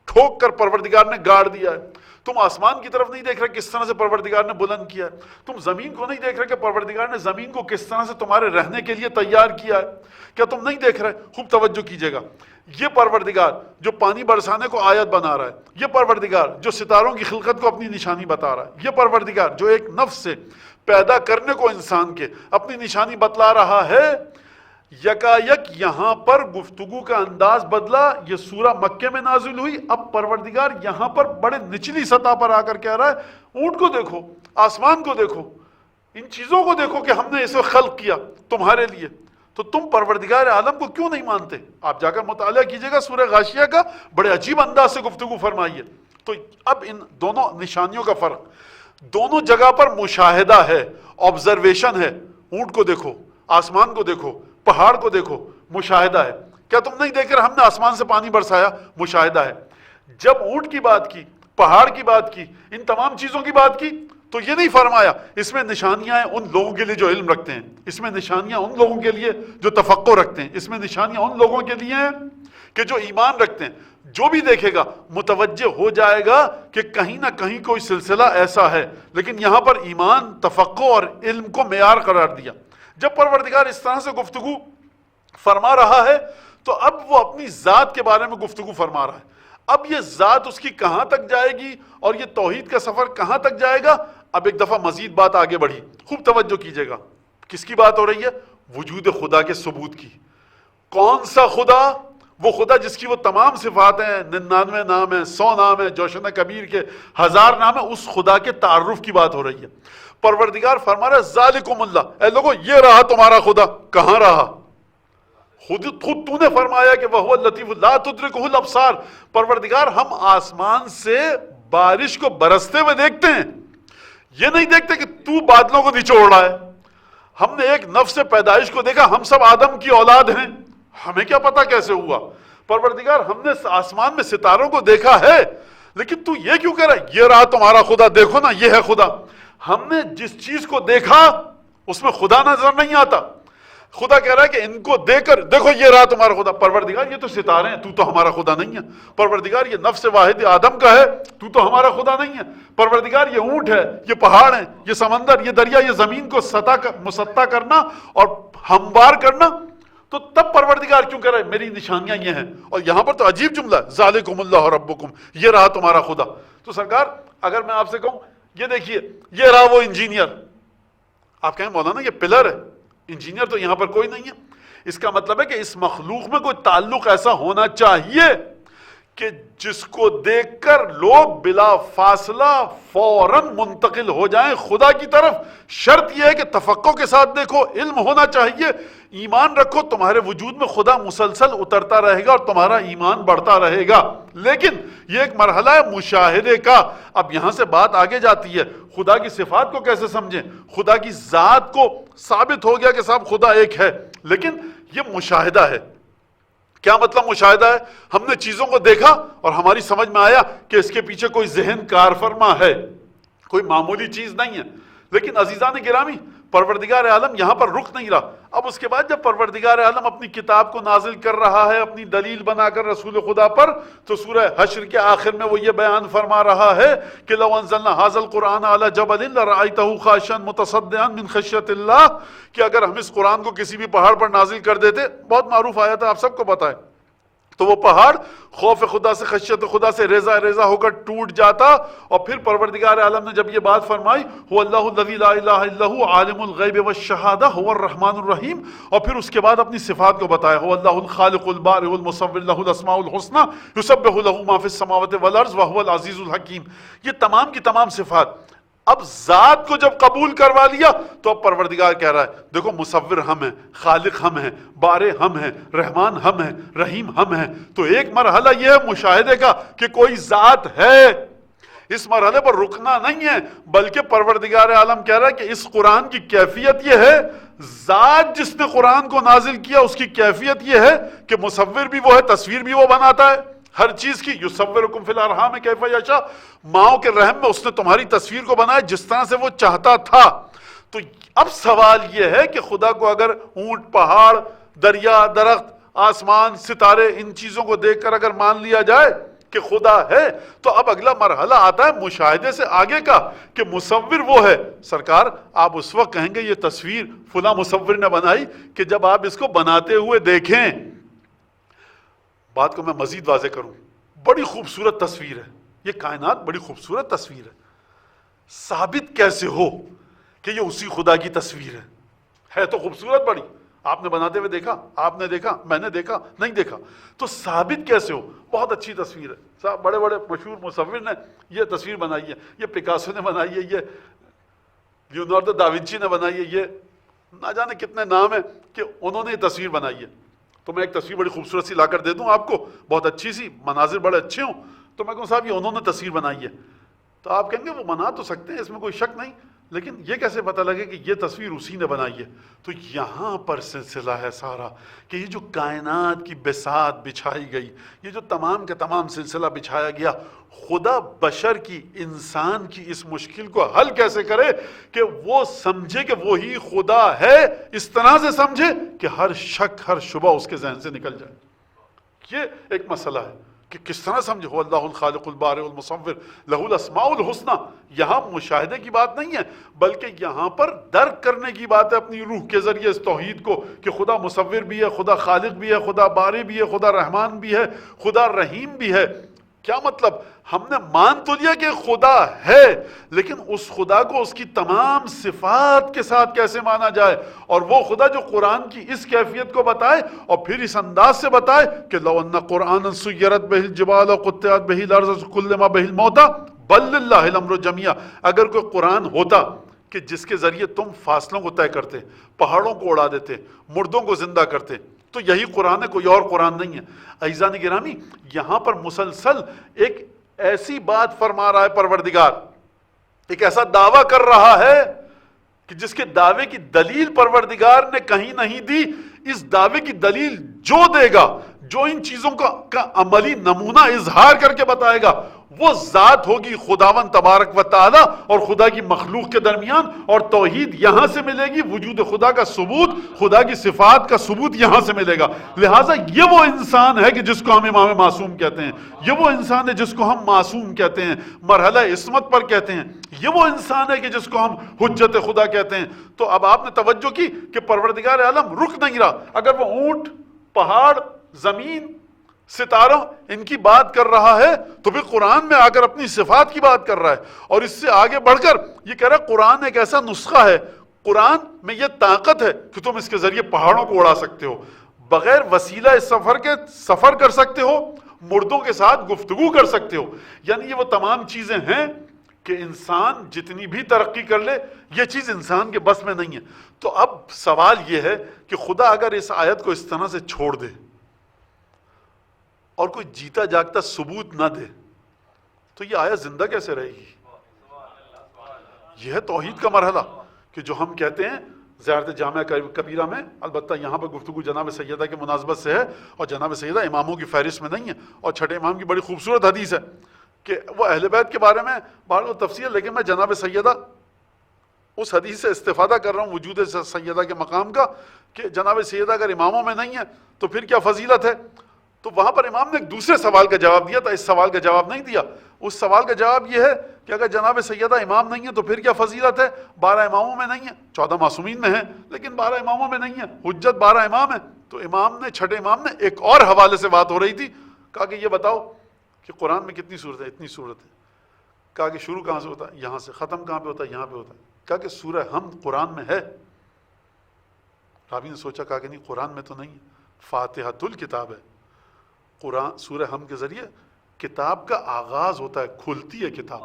ٹھوک کر پروردگار نے گاڑ دیا ہے؟ تم آسمان کی طرف نہیں دیکھ رہے کس طرح سے پروردگار نے بلند کیا ہے؟ تم زمین کو نہیں دیکھ رہے کہ پروردگار نے زمین کو کس طرح سے تمہارے رہنے کے لیے تیار کیا ہے؟ کیا تم نہیں دیکھ رہے؟ خوب توجہ کیجیے گا، یہ پروردگار جو پانی برسانے کو آیت بنا رہا ہے، یہ پروردگار جو ستاروں کی خلقت کو اپنی نشانی بتا رہا ہے، یہ پروردگار جو ایک نفس سے پیدا کرنے کو انسان کے اپنی نشانی بتلا رہا ہے، یکایک یہاں پر گفتگو کا انداز بدلا۔ یہ سورہ مکے میں نازل ہوئی، اب پروردگار یہاں پر بڑے نچلی سطح پر آ کر کہہ رہا ہے اونٹ کو دیکھو، آسمان کو دیکھو، ان چیزوں کو دیکھو کہ ہم نے اسے خلق کیا تمہارے لیے، تو تم پروردگار عالم کو کیوں نہیں مانتے؟ آپ جا کر مطالعہ کیجئے گا سورہ غاشیہ کا، بڑے عجیب انداز سے گفتگو فرمائی ہے۔ تو اب ان دونوں نشانیوں کا فرق، دونوں جگہ پر مشاہدہ ہے، آبزرویشن ہے۔ اونٹ کو دیکھو، آسمان کو دیکھو، پہاڑ کو دیکھو، مشاہدہ ہے۔ کیا تم نہیں دیکھ رہے ہم نے آسمان سے پانی برسایا؟ مشاہدہ ہے۔ جب اونٹ کی بات کی، پہاڑ کی بات کی، ان تمام چیزوں کی بات کی تو یہ نہیں فرمایا اس میں نشانیاں ہیں ان لوگوں کے لیے جو علم رکھتے ہیں، اس میں نشانیاں ان لوگوں کے لیے جو تفقہ رکھتے ہیں، اس میں نشانیاں ان لوگوں کے لیے ہیں کہ جو ایمان رکھتے ہیں۔ جو بھی دیکھے گا متوجہ ہو جائے گا کہ کہیں نہ کہیں کوئی سلسلہ ایسا ہے، لیکن یہاں پر ایمان، تفقہ اور علم کو معیار قرار دیا۔ جب پروردگار اس طرح سے گفتگو فرما رہا ہے تو اب وہ اپنی ذات کے بارے میں گفتگو فرما رہا ہے۔ اب یہ ذات اس کی کہاں تک جائے گی اور یہ توحید کا سفر کہاں تک جائے گا؟ اب ایک دفعہ مزید بات آگے بڑھی، خوب توجہ کیجئے گا۔ کس کی بات ہو رہی ہے؟ وجود خدا کے ثبوت کی. کون سا خدا؟ وہ خدا جس کی وہ تمام صفات ہیں، 99 نام ہیں، 100 نام ہیں، جوشن کبیر کے 1000 نام ہیں، اس خدا کے تعارف کی بات ہو رہی ہے. پروردگار فرما رہا ہے ذالکم اللہ، اے لوگو یہ رہا تمہارا خدا. کہاں رہا؟ خود تو نے فرمایا کہ وہ اللطیف لا تدرکہ الابصار. پروردگار ہم آسمان سے بارش کو برستے ہوئے دیکھتے ہیں، یہ نہیں دیکھتے کہ تو بادلوں کو نچوڑ رہا ہے. ہم نے ایک نفس پیدائش کو دیکھا، ہم سب آدم کی اولاد ہیں، ہمیں کیا پتا کیسے ہوا. پروردگار ہم نے آسمان میں ستاروں کو دیکھا ہے، لیکن تو یہ کیوں کہہ رہا ہے یہ رہا تمہارا خدا، دیکھو نا یہ ہے خدا. ہم نے جس چیز کو دیکھا اس میں خدا نظر نہیں آتا. خدا کہہ رہا ہے کہ ان کو دیکھ کر دیکھو یہ رہا تمہارا خدا. پروردگار یہ تو ستارے ہیں، تو ہمارا خدا نہیں ہے. پروردگار یہ نفس واحد آدم کا ہے، تو ہمارا خدا نہیں ہے. پروردگار یہ اونٹ ہے، یہ پہاڑ ہیں، یہ سمندر، یہ دریا، یہ زمین کو مسطح کرنا اور ہموار کرنا. تو تب پروردگار کیوں کہہ رہا ہے میری نشانیاں یہ ہیں. اور یہاں پر تو عجیب جملہ ہے، ذالکم اللہ ربکم، یہ رہا تمہارا خدا. تو سرکار اگر میں آپ سے کہوں یہ دیکھیے یہ رہا وہ انجینئر، آپ کہیں مولانا یہ پلر ہے، انجینئر تو یہاں پر کوئی نہیں ہے. اس کا مطلب ہے کہ اس مخلوق میں کوئی تعلق ایسا ہونا چاہیے کہ جس کو دیکھ کر لوگ بلا فاصلہ فوراً منتقل ہو جائیں خدا کی طرف. شرط یہ ہے کہ تفقع کے ساتھ دیکھو، علم ہونا چاہیے، ایمان رکھو، تمہارے وجود میں خدا مسلسل اترتا رہے گا اور تمہارا ایمان بڑھتا رہے گا. لیکن یہ ایک مرحلہ ہے مشاہدے کا. اب یہاں سے بات آگے جاتی ہے، خدا کی صفات کو کیسے سمجھیں؟ خدا کی ذات کو ثابت ہو گیا کہ صاحب خدا ایک ہے، لیکن یہ مشاہدہ ہے. کیا مطلب مشاہدہ ہے؟ ہم نے چیزوں کو دیکھا اور ہماری سمجھ میں آیا کہ اس کے پیچھے کوئی ذہن کار فرما ہے، کوئی معمولی چیز نہیں ہے. لیکن عزیزان گرامی پروردگار عالم یہاں پر رک نہیں رہا. اب اس کے بعد جب پروردگار عالم اپنی کتاب کو نازل کر رہا ہے اپنی دلیل بنا کر رسول خدا پر، تو سورہ حشر کے آخر میں وہ یہ بیان فرما رہا ہے کہ لو انزلنا ھذا القرآن علی جبل لرأیتہ خاشعا متصدعا من خشیۃ اللہ، کہ اگر ہم اس قرآن کو کسی بھی پہاڑ پر نازل کر دیتے، بہت معروف آیت ہے آپ سب کو پتہ ہے، تو وہ پہاڑ خوف خدا سے خشیت خدا سے ریزہ ریزہ ہو کر ٹوٹ جاتا. اور پھر پروردگار عالم نے جب یہ بات فرمائی هو اللہ الذی لا الہ الا هو عالم الغیب والشہادہ هو الرحمن الرحیم، اور پھر اس کے بعد اپنی صفات کو بتایا هو اللہ الخالق البارئ المصور له الاسماء الحسنى یسبح له ما فی السماوات والارض وهو العزیز الحکیم. یہ تمام کی تمام صفات. اب ذات کو جب قبول کروا لیا تو اب پروردگار کہہ رہا ہے دیکھو مصور ہم ہیں، خالق ہم ہیں، بارے ہم ہیں، رحمان ہم ہیں، رحیم ہم ہیں. تو ایک مرحلہ یہ ہے مشاہدے کا کہ کوئی ذات ہے. اس مرحلے پر رکنا نہیں ہے، بلکہ پروردگار عالم کہہ رہا ہے کہ اس قرآن کی کیفیت یہ ہے، ذات جس نے قرآن کو نازل کیا اس کی کیفیت یہ ہے کہ مصور بھی وہ ہے، تصویر بھی وہ بناتا ہے ہر چیز کی. یصورکم فی الارحام کیف یشاء، ماؤں کے رحم میں اس نے تمہاری تصویر کو بنایا جس طرح سے وہ چاہتا تھا. تو اب سوال یہ ہے کہ خدا کو اگر اونٹ، پہاڑ، دریا، درخت، آسمان، ستارے، ان چیزوں کو دیکھ کر اگر مان لیا جائے کہ خدا ہے، تو اب اگلا مرحلہ آتا ہے مشاہدے سے آگے کا کہ مصور وہ ہے. سرکار آپ اس وقت کہیں گے یہ تصویر فلاں مصور نے بنائی کہ جب آپ اس کو بناتے ہوئے دیکھیں. بات کو میں مزید واضح کروں، بڑی خوبصورت تصویر ہے یہ کائنات، بڑی خوبصورت تصویر ہے. ثابت کیسے ہو کہ یہ اسی خدا کی تصویر ہے تو خوبصورت بڑی. آپ نے بناتے ہوئے دیکھا، آپ نے دیکھا، میں نے دیکھا، نہیں دیکھا، تو ثابت کیسے ہو؟ بہت اچھی تصویر ہے، صاحب بڑے بڑے مشہور مصور نے یہ تصویر بنائی ہے، یہ پکاسو نے بنائی ہے، یہ لیونارڈو داونچی نے بنائی ہے، یہ نہ جانے کتنے نام ہیں کہ انہوں نے یہ تصویر بنائی ہے. تو میں ایک تصویر بڑی خوبصورت سی لا کر دے دوں آپ کو، بہت اچھی سی، مناظر بڑے اچھے ہوں، تو میں کہوں صاحب یہ انہوں نے تصویر بنائی ہے، تو آپ کہیں گے وہ بنا تو سکتے ہیں، اس میں کوئی شک نہیں، لیکن یہ کیسے پتہ لگے کہ یہ تصویر اسی نے بنائی ہے؟ تو یہاں پر سلسلہ ہے سارا کہ یہ جو کائنات کی بساط بچھائی گئی، یہ جو تمام کا تمام سلسلہ بچھایا گیا، خدا بشر کی، انسان کی اس مشکل کو حل کیسے کرے کہ وہ سمجھے کہ وہی خدا ہے، اس طرح سے سمجھے کہ ہر شک ہر شبہ اس کے ذہن سے نکل جائے. یہ ایک مسئلہ ہے کہ کس طرح سمجھے ہو اللہ الخالق البارئ المصور لہ الاسماء الحسنی. یہاں مشاہدے کی بات نہیں ہے بلکہ یہاں پر درک کرنے کی بات ہے اپنی روح کے ذریعے اس توحید کو کہ خدا مصور بھی ہے، خدا خالق بھی ہے، خدا بارئ بھی ہے، خدا رحمان بھی ہے، خدا رحیم بھی ہے. کیا مطلب؟ ہم نے مان تو لیا کہ خدا ہے، لیکن اس خدا کو اس کی تمام صفات کے ساتھ کیسے مانا جائے؟ اور وہ خدا جو قرآن کی اس کیفیت کو بتائے اور پھر اس انداز سے بتائے کہ لو ان قرآن سیرت بہ الجبال وقطعت بہ الارض کلما بہ الموتى بل للہ الامر جمیعا، اگر کوئی قرآن ہوتا کہ جس کے ذریعے تم فاصلوں کو طے کرتے، پہاڑوں کو اڑا دیتے، مردوں کو زندہ کرتے، تو یہی قرآن ہے، کوئی اور قرآن نہیں ہے۔ عزیزان گرامی، یہاں پر مسلسل ایک ایسی بات فرما رہا ہے پروردگار، ایک ایسا دعویٰ کر رہا ہے کہ جس کے دعوے کی دلیل پروردگار نے کہیں نہیں دی۔ اس دعوے کی دلیل جو دے گا، جو ان چیزوں کا عملی نمونہ اظہار کر کے بتائے گا، وہ ذات ہوگی خداوند تبارک و تعالی اور خدا کی مخلوق کے درمیان، اور توحید یہاں سے ملے گی، وجود خدا کا ثبوت، خدا کی صفات کا ثبوت یہاں سے ملے گا۔ لہٰذا یہ وہ انسان ہے کہ جس کو ہم امام معصوم کہتے ہیں، یہ وہ انسان ہے جس کو ہم معصوم کہتے ہیں، مرحلہ عصمت پر کہتے ہیں، یہ وہ انسان ہے کہ جس کو ہم حجت خدا کہتے ہیں۔ تو اب آپ نے توجہ کی کہ پروردگار عالم رک نہیں رہا، اگر وہ اونٹ، پہاڑ، زمین، ستاروں ان کی بات کر رہا ہے تو پھر قرآن میں آ کر اپنی صفات کی بات کر رہا ہے، اور اس سے آگے بڑھ کر یہ کہہ رہا ہے قرآن ایک ایسا نسخہ ہے، قرآن میں یہ طاقت ہے کہ تم اس کے ذریعے پہاڑوں کو اڑا سکتے ہو، بغیر وسیلہ سفر کے سفر کر سکتے ہو، مردوں کے ساتھ گفتگو کر سکتے ہو۔ یعنی یہ وہ تمام چیزیں ہیں کہ انسان جتنی بھی ترقی کر لے یہ چیز انسان کے بس میں نہیں ہے۔ تو اب سوال یہ ہے کہ خدا اگر اس آیت کو اس طرح سے چھوڑ دے اور کوئی جیتا جاگتا ثبوت نہ دے تو یہ آیت زندہ کیسے رہے گی؟ یہ ہے توحید کا مرحلہ کہ جو ہم کہتے ہیں زیارت جامعہ کبیرہ میں، البتہ یہاں پر گفتگو جناب سیدہ کے مناسبت سے ہے اور جناب سیدہ اماموں کی فہرست میں نہیں ہے، اور چھٹے امام کی بڑی خوبصورت حدیث ہے کہ وہ اہل بیت کے بارے میں بہت تفصیل، لیکن میں جناب سیدہ اس حدیث سے استفادہ کر رہا ہوں وجود سیدہ کے مقام کا کہ جناب سیدہ اگر اماموں میں نہیں ہے تو پھر کیا فضیلت ہے؟ تو وہاں پر امام نے ایک دوسرے سوال کا جواب دیا تھا، اس سوال کا جواب نہیں دیا۔ اس سوال کا جواب یہ ہے کہ اگر جناب سیدہ امام نہیں ہے تو پھر کیا فضیلت ہے؟ 12 اماموں میں نہیں ہے، 14 معصومین میں ہیں لیکن 12 اماموں میں نہیں ہے، حجت 12 امام ہے۔ تو امام نے، چھٹے امام نے ایک اور حوالے سے بات ہو رہی تھی، کہا کہ یہ بتاؤ کہ قرآن میں کتنی صورت ہے؟ اتنی صورت ہے۔ کہا کہ شروع کہاں سے ہوتا ہے؟ یہاں سے۔ ختم کہاں پہ ہوتا ہے؟ یہاں پہ ہوتا ہے۔ کہا کہ سورہ حمد قرآن میں ہے؟ راوی نے سوچا، کہا کہ نہیں قرآن میں تو نہیں ہے، فاتحۃ الکتاب ہے۔ قرآن سورہ حمد کے ذریعے کتاب کا آغاز ہوتا ہے، کھلتی ہے کتاب۔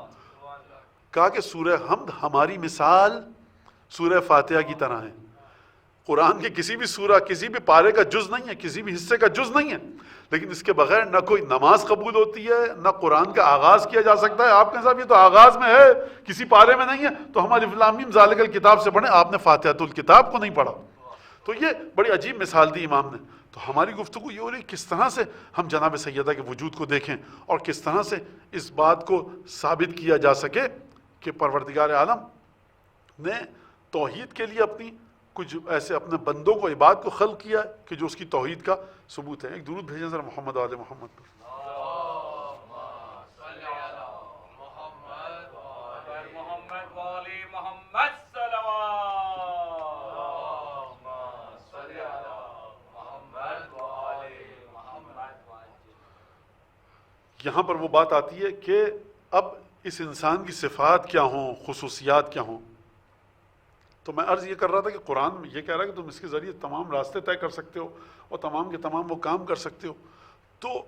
کہا کہ سورہ حمد ہماری مثال سورہ فاتحہ کی طرح ہے، قرآن کے کسی بھی سورہ، کسی بھی پارے کا جز نہیں ہے، کسی بھی حصے کا جز نہیں ہے، لیکن اس کے بغیر نہ کوئی نماز قبول ہوتی ہے، نہ قرآن کا آغاز کیا جا سکتا ہے۔ آپ کے صاحب یہ تو آغاز میں ہے، کسی پارے میں نہیں ہے، تو ہم الف لام میم ذالک الکتاب سے پڑھیں، آپ نے فاتحۃ الکتاب کو نہیں پڑھا۔ تو یہ بڑی عجیب مثال دی امام نے۔ تو ہماری گفتگو یہ ہو رہی کس طرح سے ہم جناب سیدہ کے وجود کو دیکھیں اور کس طرح سے اس بات کو ثابت کیا جا سکے کہ پروردگار عالم نے توحید کے لیے اپنی کچھ ایسے اپنے بندوں کو، عباد کو خلق کیا ہے کہ جو اس کی توحید کا ثبوت ہے۔ ایک درود بھیجیں ذرا محمد و آل محمد پر۔ یہاں پر وہ بات آتی ہے کہ اب اس انسان کی صفات کیا ہوں، خصوصیات کیا ہوں۔ تو میں عرض یہ کر رہا تھا کہ قرآن میں یہ کہہ رہا ہے کہ تم اس کے ذریعے تمام راستے طے کر سکتے ہو اور تمام کے تمام وہ کام کر سکتے ہو۔ تو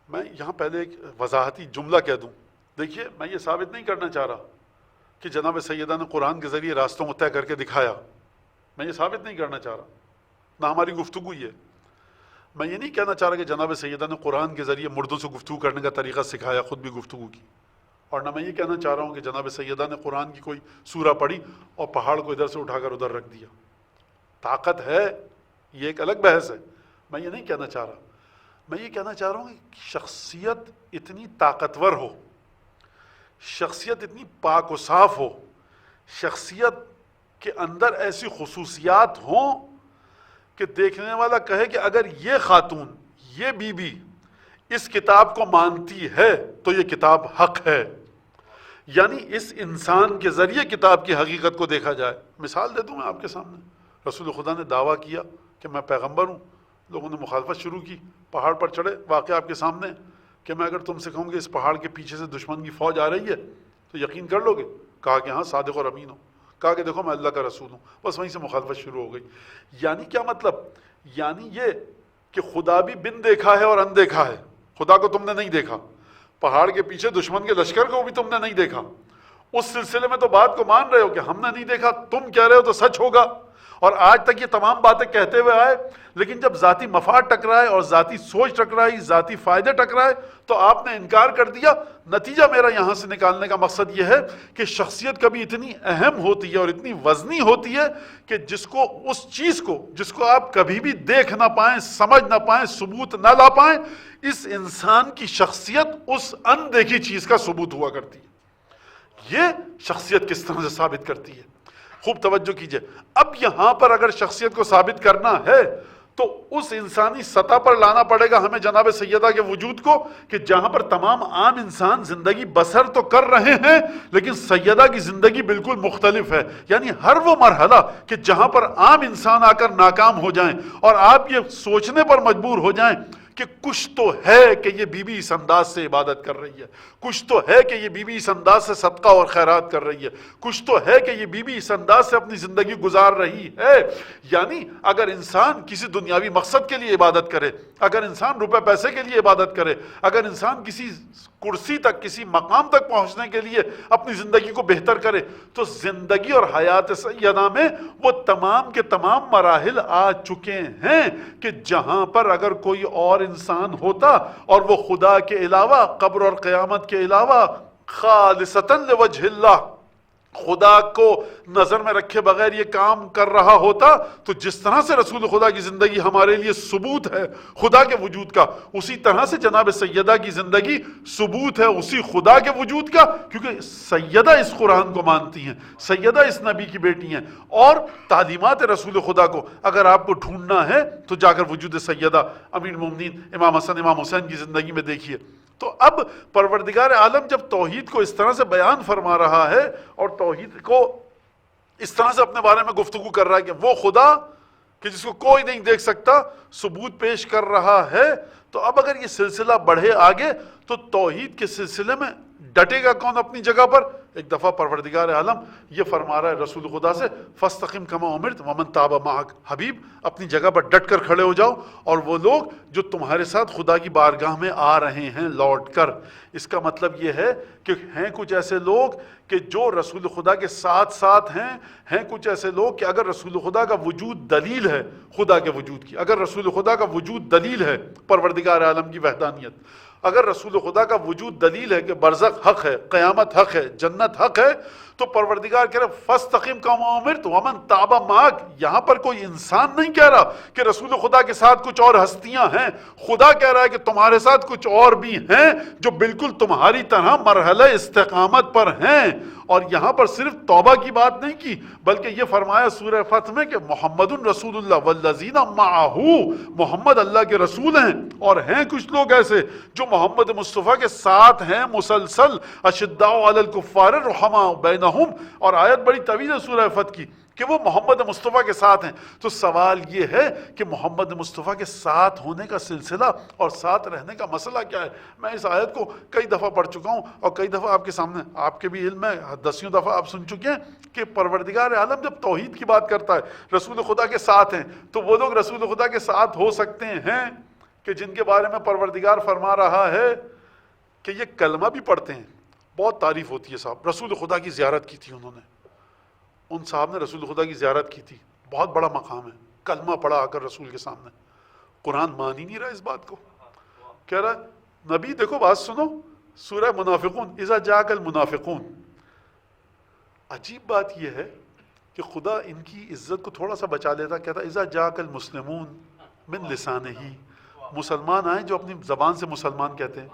میں یہاں پہلے ایک وضاحتی جملہ کہہ دوں۔ دیکھیے، میں یہ ثابت نہیں کرنا چاہ رہا کہ جناب سیدہ نے قرآن کے ذریعے راستوں کو طے کر کے دکھایا، میں یہ ثابت نہیں کرنا چاہ رہا، نہ ہماری گفتگو یہ۔ میں یہ نہیں کہنا چاہ رہا کہ جناب سیدہ نے قرآن کے ذریعے مردوں سے گفتگو کرنے کا طریقہ سکھایا، خود بھی گفتگو کی، اور نہ میں یہ کہنا چاہ رہا ہوں کہ جناب سیدہ نے قرآن کی کوئی سورہ پڑھی اور پہاڑ کو ادھر سے اٹھا کر ادھر رکھ دیا۔ طاقت ہے، یہ ایک الگ بحث ہے، میں یہ نہیں کہنا چاہ رہا۔ میں یہ کہنا چاہ رہا ہوں کہ شخصیت اتنی طاقتور ہو، شخصیت اتنی پاک و صاف ہو، شخصیت کے اندر ایسی خصوصیات ہوں کہ دیکھنے والا کہے کہ اگر یہ خاتون، یہ بی بی اس کتاب کو مانتی ہے تو یہ کتاب حق ہے، یعنی اس انسان کے ذریعے کتاب کی حقیقت کو دیکھا جائے۔ مثال دے دوں میں آپ کے سامنے، رسول خدا نے دعویٰ کیا کہ میں پیغمبر ہوں، لوگوں نے مخالفت شروع کی، پہاڑ پر چڑھے، واقعہ آپ کے سامنے، کہ میں اگر تم سے کہوں کہ اس پہاڑ کے پیچھے سے دشمن کی فوج آ رہی ہے تو یقین کر لو گے؟ کہا کہ ہاں صادق اور امین ہو. کہا کہ دیکھو میں اللہ کا رسول ہوں. بس وہیں سے مخالفت شروع ہو گئی. یعنی کیا مطلب؟ یعنی یہ کہ خدا بھی بن دیکھا ہے اور اندیکھا ہے. خدا کو تم نے نہیں دیکھا، پہاڑ کے پیچھے دشمن کے لشکر کو بھی تم نے نہیں دیکھا. اس سلسلے میں تو بات کو مان رہے ہو کہ ہم نے نہیں دیکھا، تم کہہ رہے ہو تو سچ ہوگا. اور آج تک یہ تمام باتیں کہتے ہوئے آئے، لیکن جب ذاتی مفاد ٹکرائے اور ذاتی سوچ ٹکرائی، ذاتی فائدے ٹکرائے تو آپ نے انکار کر دیا. نتیجہ میرا یہاں سے نکالنے کا مقصد یہ ہے کہ شخصیت کبھی اتنی اہم ہوتی ہے اور اتنی وزنی ہوتی ہے کہ جس کو اس چیز کو جس کو آپ کبھی بھی دیکھ نہ پائیں، سمجھ نہ پائیں، ثبوت نہ لا پائیں، اس انسان کی شخصیت اس اندیکھی چیز کا ثبوت ہوا کرتی ہے. یہ شخصیت کس طرح سے ثابت کرتی ہے؟ خوب توجہ کیجئے. اب یہاں پر اگر شخصیت کو ثابت کرنا ہے تو اس انسانی سطح پر لانا پڑے گا ہمیں جناب سیدہ کے وجود کو، کہ جہاں پر تمام عام انسان زندگی بسر تو کر رہے ہیں لیکن سیدہ کی زندگی بالکل مختلف ہے. یعنی ہر وہ مرحلہ کہ جہاں پر عام انسان آ کر ناکام ہو جائیں اور آپ یہ سوچنے پر مجبور ہو جائیں کہ کچھ تو ہے کہ یہ بی بی اس انداز سے عبادت کر رہی ہے، کچھ تو ہے کہ یہ بی بی اس انداز سے صدقہ اور خیرات کر رہی ہے، کچھ تو ہے کہ یہ بی بی اس انداز سے اپنی زندگی گزار رہی ہے. یعنی اگر انسان کسی دنیاوی مقصد کے لیے عبادت کرے، اگر انسان روپے پیسے کے لیے عبادت کرے، اگر انسان کسی کرسی تک، کسی مقام تک پہنچنے کے لیے اپنی زندگی کو بہتر کرے، تو زندگی اور حیات سیدہ میں وہ تمام کے تمام مراحل آ چکے ہیں کہ جہاں پر اگر کوئی اور انسان ہوتا اور وہ خدا کے علاوہ، قبر اور قیامت کے علاوہ، خالصتاً لوجہ اللہ، خدا کو نظر میں رکھے بغیر یہ کام کر رہا ہوتا، تو جس طرح سے رسول خدا کی زندگی ہمارے لیے ثبوت ہے خدا کے وجود کا، اسی طرح سے جناب سیدہ کی زندگی ثبوت ہے اسی خدا کے وجود کا. کیونکہ سیدہ اس قرآن کو مانتی ہیں، سیدہ اس نبی کی بیٹی ہیں، اور تعلیمات رسول خدا کو اگر آپ کو ڈھونڈنا ہے تو جا کر وجود سیدہ امیر المومنین امام حسن امام حسین کی زندگی میں دیکھیے. تو اب پروردگار عالم جب توحید کو اس طرح سے بیان فرما رہا ہے اور توحید کو اس طرح سے اپنے بارے میں گفتگو کر رہا ہے کہ وہ خدا کہ جس کو کوئی نہیں دیکھ سکتا ثبوت پیش کر رہا ہے، تو اب اگر یہ سلسلہ بڑھے آگے تو توحید کے سلسلے میں ڈٹے گا کون اپنی جگہ پر؟ ایک دفعہ پروردگار عالم یہ فرما رہا ہے رسول خدا سے، فاستقم کما امرت ومن تاب معک، حبیب اپنی جگہ پر ڈٹ کر کھڑے ہو جاؤ، اور وہ لوگ جو تمہارے ساتھ خدا کی بارگاہ میں آ رہے ہیں لوٹ کر. اس کا مطلب یہ ہے کہ ہیں کچھ ایسے لوگ کہ جو رسول خدا کے ساتھ ساتھ ہیں کچھ ایسے لوگ کہ اگر رسول خدا کا وجود دلیل ہے خدا کے وجود کی، اگر رسول خدا کا وجود دلیل ہے پروردگار عالم کی وحدانیت، اگر رسول خدا کا وجود دلیل ہے کہ برزخ حق ہے، قیامت حق ہے، جنت حق ہے، تو پروردگار کہہ رہا فاستقم کما امرت ومن تاب معک. یہاں پر کوئی انسان نہیں کہہ رہا کہ رسول خدا کے ساتھ کچھ اور ہستیاں ہیں، خدا کہہ رہا ہے کہ تمہارے ساتھ کچھ اور بھی ہیں جو بالکل تمہاری طرح مرحلہ استقامت پر ہیں. اور یہاں پر صرف توبہ کی بات نہیں کی بلکہ یہ فرمایا سورہ فتح میں کہ محمد رسول اللہ والذین معہ، محمد اللہ کے رسول ہیں اور ہیں کچھ لوگ ایسے جو محمد مصطفیٰ کے ساتھ ہیں مسلسل، اشداء علی الکفار رحماء بینہم. اور آیت بڑی طویل ہے سورہ فتح کی کہ وہ محمد مصطفیٰ کے ساتھ ہیں. تو سوال یہ ہے کہ محمد مصطفیٰ کے ساتھ ہونے کا سلسلہ اور ساتھ رہنے کا مسئلہ کیا ہے؟ میں اس آیت کو کئی دفعہ پڑھ چکا ہوں اور کئی دفعہ آپ کے سامنے، آپ کے بھی علم ہے، 10 دفعہ آپ سن چکے ہیں کہ پروردگار عالم جب توحید کی بات کرتا ہے رسول خدا کے ساتھ ہیں، تو وہ لوگ رسول خدا کے ساتھ ہو سکتے ہیں کہ جن کے بارے میں پروردگار فرما رہا ہے کہ یہ کلمہ بھی پڑھتے ہیں. بہت تعریف ہوتی ہے صاحب، رسول خدا کی زیارت کی تھی انہوں نے، ان صاحب نے رسول خدا کی زیارت کی تھی، بہت بڑا مقام ہے، کلمہ پڑھا آ کر رسول کے سامنے. قرآن مان ہی نہیں رہا اس بات کو، کہہ رہا نبی دیکھو بات سنو، سورہ منافقون، اذا جاءک المنافقون. عجیب بات یہ ہے کہ خدا ان کی عزت کو تھوڑا سا بچا لیتا، کہتا اذا جاءک المسلمون من لسانہ، مسلمان آئیں جو اپنی زبان سے مسلمان کہتے ہیں.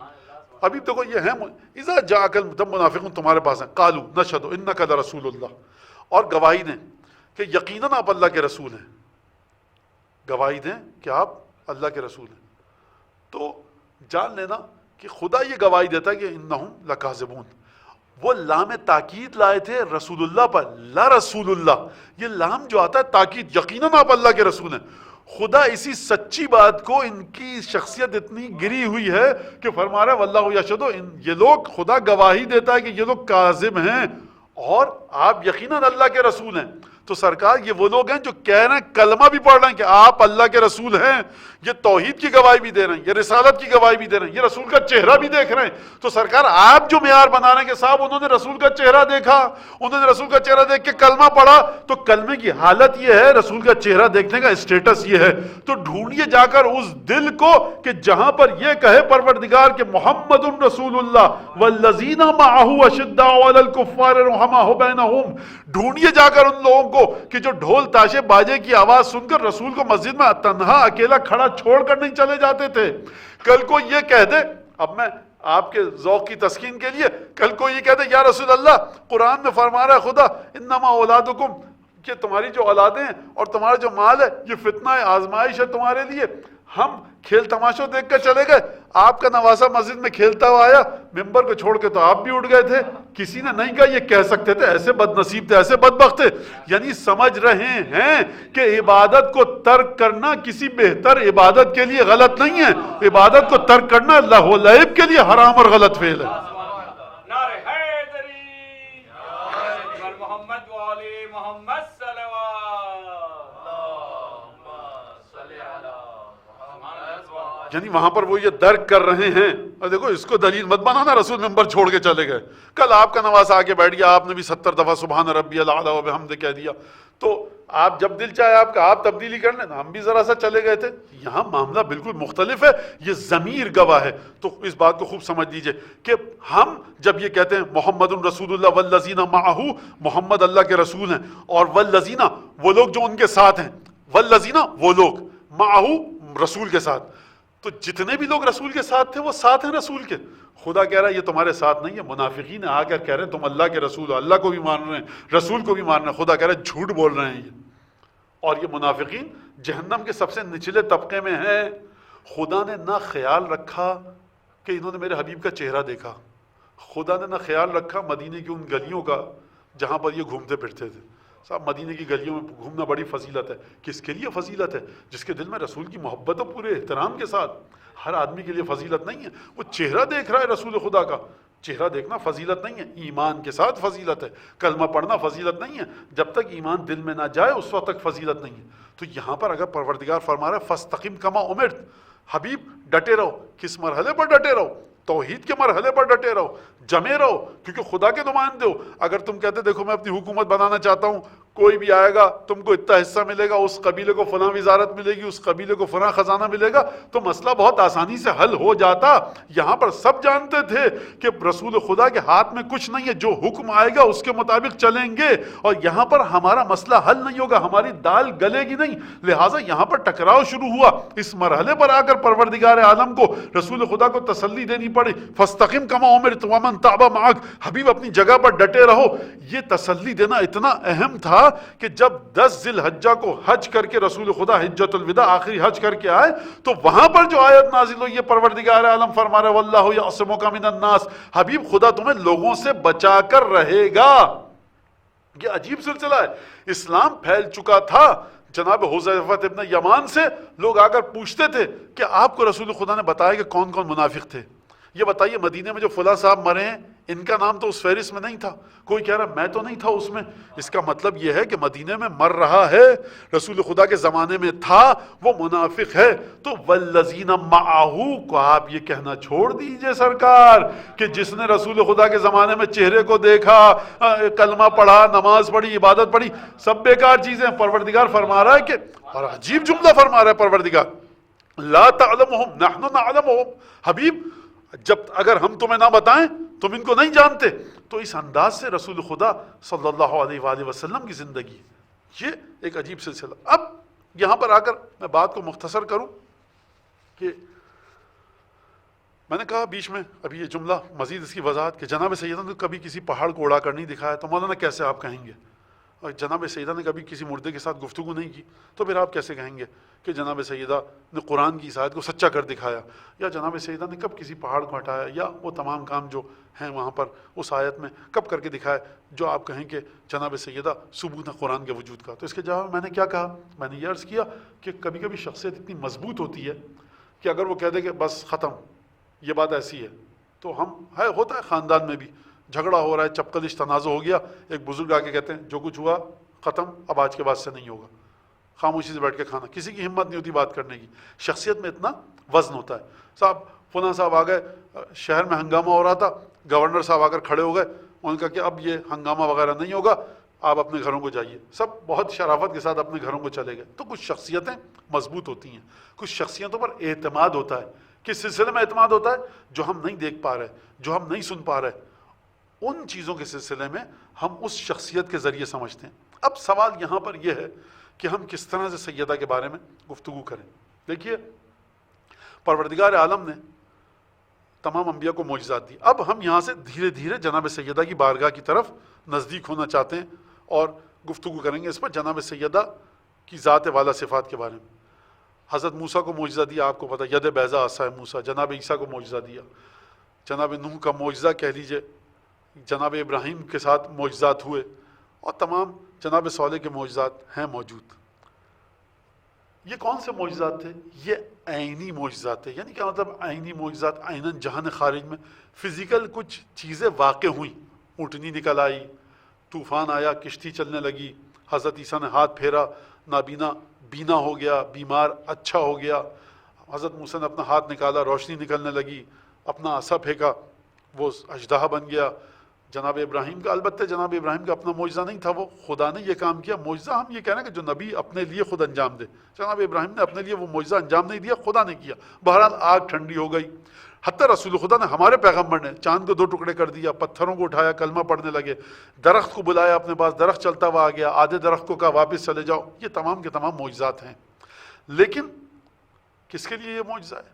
ابھی دیکھو یہ ہیں اذا جاءک المنافقون تمہارے پاس ہیں، قالوا نشہد انک لرسول اللہ، اور گواہی دیں کہ یقیناً آپ اللہ کے رسول ہیں، گواہی دیں کہ آپ اللہ کے رسول ہیں. تو جان لینا کہ خدا یہ گواہی دیتا ہے کہ انہم لکاذبون. وہ لام تاکید لائے تھے رسول اللہ پر، لا رسول اللہ، یہ لام جو آتا ہے تاکید، یقیناً آپ اللہ کے رسول ہیں. خدا اسی سچی بات کو، ان کی شخصیت اتنی گری ہوئی ہے کہ فرما رہا ہے واللہ یشہد، یہ لوگ، خدا گواہی دیتا ہے کہ یہ لوگ کاذب ہیں، اور آپ یقیناً اللہ کے رسول ہیں۔ تو سرکار یہ وہ لوگ ہیں جو کہہ رہے ہیں، کلمہ بھی پڑھ رہے ہیں کہ آپ اللہ کے رسول ہیں، یہ توحید کی گواہی بھی دے رہے ہیں، یہ رسالت کی گواہی بھی دے رہے ہیں، یہ رسول کا چہرہ بھی دیکھ رہے ہیں۔ تو سرکار آپ جو معیار بنا رہے ہیں کہ صاحب انہوں نے رسول کا چہرہ دیکھا، انہوں نے رسول کا چہرہ دیکھ کے کلمہ پڑھا، تو کلمے کی حالت یہ ہے، رسول کا چہرہ دیکھنے کا اسٹیٹس یہ ہے۔ تو ڈھونڈیے جا کر اس دل کو کہ جہاں پر یہ کہے پروردگار کہ محمد رسول اللہ والذین معہ اشداء علی الکفار رحماء بینہم، ڈھونڈیے جا کر ان لوگوں کو کہ جو ڈھول تاشے باجے کی آواز سن کر رسول کو مسجد میں تنہا اکیلا کھڑا چھوڑ کر نہیں چلے جاتے تھے۔ کل کو یہ کہہ دے، اب میں آپ کے ذوق کی تسکین کے لیے، کل کو یہ کہہ دے یا رسول اللہ قرآن میں فرما رہا ہے خدا انما اولادکم، کہ تمہاری جو اولادیں ہیں اور تمہارا جو مال ہے یہ فتنہ ہے، آزمائش ہے تمہارے لیے، ہم کھیل تماشوں دیکھ کر چلے گئے، آپ کا نواسا مسجد میں کھیلتا ہوا آیا، ممبر کو چھوڑ کے تو آپ بھی اٹھ گئے تھے، کسی نے نہیں کہا یہ کہہ سکتے تھے، ایسے بد نصیب تھے، ایسے بدبخت تھے۔ یعنی سمجھ رہے ہیں کہ عبادت کو ترک کرنا کسی بہتر عبادت کے لیے غلط نہیں ہے، عبادت کو ترک کرنا اللہ و لعب کے لیے حرام اور غلط فعل ہے۔ یعنی وہاں پر وہ یہ درک کر رہے ہیں، اور دیکھو اس کو دلیل مت بنانا رسول ممبر چھوڑ کے چلے گئے، کل آپ کا نواسا آ کے بیٹھ گیا، آپ نے بھی 70 دفعہ سبحان ربی الاعلیٰ وبحمدہ کہہ دیا، تو آپ جب دل چاہے آپ کا آپ تبدیلی کر لیں، ہم بھی ذرا سا چلے گئے تھے۔ یہاں معاملہ بالکل مختلف ہے، یہ ضمیر گواہ ہے۔ تو اس بات کو خوب سمجھ لیجئے کہ ہم جب یہ کہتے ہیں محمد رسول اللہ والذین معہ، محمد اللہ کے رسول ہیں، اور والذین وہ لوگ جو ان کے ساتھ ہیں، والذین وہ لوگ معہ رسول کے ساتھ، تو جتنے بھی لوگ رسول کے ساتھ تھے وہ ساتھ ہیں رسول کے۔ خدا کہہ رہا ہے یہ تمہارے ساتھ نہیں ہے، منافقین آ کر کہہ رہے ہیں تم اللہ کے رسول ہو، اللہ کو بھی مان رہے ہیں، رسول کو بھی مان رہے ہیں، خدا کہہ رہا ہے جھوٹ بول رہے ہیں یہ، اور یہ منافقین جہنم کے سب سے نچلے طبقے میں ہیں۔ خدا نے نہ خیال رکھا کہ انہوں نے میرے حبیب کا چہرہ دیکھا، خدا نے نہ خیال رکھا مدینے کی ان گلیوں کا جہاں پر یہ گھومتے پھرتے تھے۔ صاحب مدینے کی گلیوں میں گھومنا بڑی فضیلت ہے، کس کے لیے فضیلت ہے؟ جس کے دل میں رسول کی محبت ہو پورے احترام کے ساتھ، ہر آدمی کے لیے فضیلت نہیں ہے۔ وہ چہرہ دیکھ رہا ہے رسول خدا کا، چہرہ دیکھنا فضیلت نہیں ہے، ایمان کے ساتھ فضیلت ہے، کلمہ پڑھنا فضیلت نہیں ہے، جب تک ایمان دل میں نہ جائے اس وقت تک فضیلت نہیں ہے۔ تو یہاں پر اگر پروردگار فرما رہا ہے فاستقم کما امرت، حبیب ڈٹے رہو، کس مرحلے پر ڈٹے رہو؟ توحید کے مرحلے پر ڈٹے رہو، جمے رہو، کیونکہ خدا کے نمائندے ہو۔ اگر تم کہتے دیکھو میں اپنی حکومت بنانا چاہتا ہوں، کوئی بھی آئے گا تم کو اتنا حصہ ملے گا، اس قبیلے کو فلاں وزارت ملے گی، اس قبیلے کو فلاں خزانہ ملے گا، تو مسئلہ بہت آسانی سے حل ہو جاتا۔ یہاں پر سب جانتے تھے کہ رسول خدا کے ہاتھ میں کچھ نہیں ہے، جو حکم آئے گا اس کے مطابق چلیں گے، اور یہاں پر ہمارا مسئلہ حل نہیں ہوگا، ہماری دال گلے گی نہیں، لہٰذا یہاں پر ٹکراؤ شروع ہوا۔ اس مرحلے پر آ کر پروردگار عالم کو رسول خدا کو تسلی دینی پڑی، فاستقم کما امرت ومن تاب معک، حبیب اپنی جگہ پر ڈٹے رہو۔ یہ تسلی دینا اتنا اہم تھا کہ جب 10 ذی الحجہ کو حج کر کے رسول خدا حجۃ الوداع آخری حج کر کے آئے، تو وہاں پر جو آیت نازل ہوئی ہے پروردگار عالم فرما رہا ہے واللہ یعصمک من الناس، حبیب خدا تمہیں لوگوں سے بچا کر رہے گا۔ یہ عجیب سلسلہ ہے، اسلام پھیل چکا تھا۔ جناب حذیفہ ابن یمان سے لوگ آ کر پوچھتے تھے کہ آپ کو رسول خدا نے بتایا کہ کون کون منافق تھے، یہ بتائیے مدینے میں جو فلاں صاحب مرے ہیں ان کا نام تو اس فہرست میں نہیں تھا۔ کوئی کہہ رہا میں تو نہیں تھا اس میں۔ اس کا مطلب یہ ہے کہ مدینے میں مر رہا ہے، رسول خدا کے زمانے میں تھا، وہ منافق ہے۔ تو والذین معہ کو آپ یہ کہنا چھوڑ دیجئے سرکار کہ جس نے رسول خدا کے زمانے میں چہرے کو دیکھا، کلمہ پڑھا، نماز پڑھی، عبادت پڑھی، سب بیکار چیزیں۔ پروردگار فرما رہا ہے کہ، اور عجیب جملہ فرما رہا ہے پروردگار، لا تعلمہم نحن نعلمہم، حبیب جب اگر ہم تمہیں نہ بتائیں تم ان کو نہیں جانتے۔ تو اس انداز سے رسول خدا صلی اللہ علیہ وآلہ وسلم کی زندگی، یہ ایک عجیب سلسلہ۔ اب یہاں پر آ کر میں بات کو مختصر کروں کہ میں نے کہا بیچ میں ابھی یہ جملہ مزید اس کی وضاحت کہ جناب سیدنا نے کبھی کسی پہاڑ کو اڑا کر نہیں دکھایا، تو مولانا کیسے آپ کہیں گے؟ اور جناب سیدہ نے کبھی کسی مردے کے ساتھ گفتگو نہیں کی، تو پھر آپ کیسے کہیں گے کہ جناب سیدہ نے قرآن کی اس آیت کو سچا کر دکھایا؟ یا جناب سیدہ نے کب کسی پہاڑ کو ہٹایا، یا وہ تمام کام جو ہیں وہاں پر اس آیت میں کب کر کے دکھایا جو آپ کہیں کہ جناب سیدہ ثبوت ہے قرآن کے وجود کا؟ تو اس کے جواب میں نے کیا کہا؟ میں نے یہ عرض کیا کہ کبھی کبھی شخصیت اتنی مضبوط ہوتی ہے کہ اگر وہ کہہ دے کہ بس ختم، یہ بات ایسی ہے، تو ہم ہوتا ہے خاندان میں بھی جھگڑا ہو رہا ہے، چپکلش تنازع ہو گیا، ایک بزرگ آ کے کہتے ہیں جو کچھ ہوا ختم، اب آج کے بعد سے نہیں ہوگا، خاموشی سے بیٹھ کے کھانا، کسی کی ہمت نہیں ہوتی بات کرنے کی، شخصیت میں اتنا وزن ہوتا ہے۔ صاحب فلاں صاحب آ گئے، شہر میں ہنگامہ ہو رہا تھا، گورنر صاحب آ کر کھڑے ہو گئے، انہوں نے کہا کہ اب یہ ہنگامہ وغیرہ نہیں ہوگا، آپ اپنے گھروں کو جائیے، سب بہت شرافت کے ساتھ اپنے گھروں کو چلے گئے۔ تو کچھ شخصیتیں مضبوط ہوتی ہیں، کچھ شخصیتوں پر اعتماد ہوتا ہے۔ کس سلسلے میں اعتماد ہوتا ہے؟ جو ہم نہیں دیکھ پا رہے، جو ہم نہیں سن پا رہے، ان چیزوں کے سلسلے میں ہم اس شخصیت کے ذریعے سمجھتے ہیں۔ اب سوال یہاں پر یہ ہے کہ ہم کس طرح سے سیدہ کے بارے میں گفتگو کریں۔ دیکھیے، پروردگار عالم نے تمام انبیاء کو معجزات دی۔ اب ہم یہاں سے دھیرے دھیرے جناب سیدہ کی بارگاہ کی طرف نزدیک ہونا چاہتے ہیں اور گفتگو کریں گے اس پر، جناب سیدہ کی ذات والا صفات کے بارے میں۔ حضرت موسیٰ کو معجزہ دیا، آپ کو پتہ، ید بیضا عصا موسیٰ۔ جناب عیسیٰ کو معجزہ دیا، جناب نوح کا معجزہ کہہ لیجئے، جناب ابراہیم کے ساتھ معجزات ہوئے، اور تمام جناب صالح کے معجزات ہیں موجود۔ یہ کون سے معجزات تھے؟ یہ عینی معجزات تھے۔ یعنی کیا مطلب عینی معجزات؟ عیناً جہان خارج میں فزیکل کچھ چیزیں واقع ہوئیں، اونٹنی نکل آئی، طوفان آیا، کشتی چلنے لگی، حضرت عیسیٰ نے ہاتھ پھیرا، نابینا بینا ہو گیا، بیمار اچھا ہو گیا، حضرت موسیٰ نے اپنا ہاتھ نکالا، روشنی نکلنے لگی، اپنا عصا پھینکا، وہ اژدہا بن گیا۔ جناب ابراہیم کا، البتہ جناب ابراہیم کا اپنا معجزہ نہیں تھا، وہ خدا نے یہ کام کیا۔ معجزہ ہم یہ کہہ رہے ہیں کہ جو نبی اپنے لیے خود انجام دے، جناب ابراہیم نے اپنے لیے وہ معجزہ انجام نہیں دیا، خدا نے کیا۔ بہرحال آگ ٹھنڈی ہو گئی، حتیٰ رسول خدا نے، ہمارے پیغمبر نے چاند کو 2 ٹکڑے کر دیا، پتھروں کو اٹھایا، کلمہ پڑھنے لگے، درخت کو بلایا اپنے پاس، درخت چلتا ہوا آ گیا، آدھے درخت کو کہا واپس چلے جاؤ۔ یہ تمام کے تمام معجزات ہیں۔ لیکن کس کے لیے یہ معجزہ ہے؟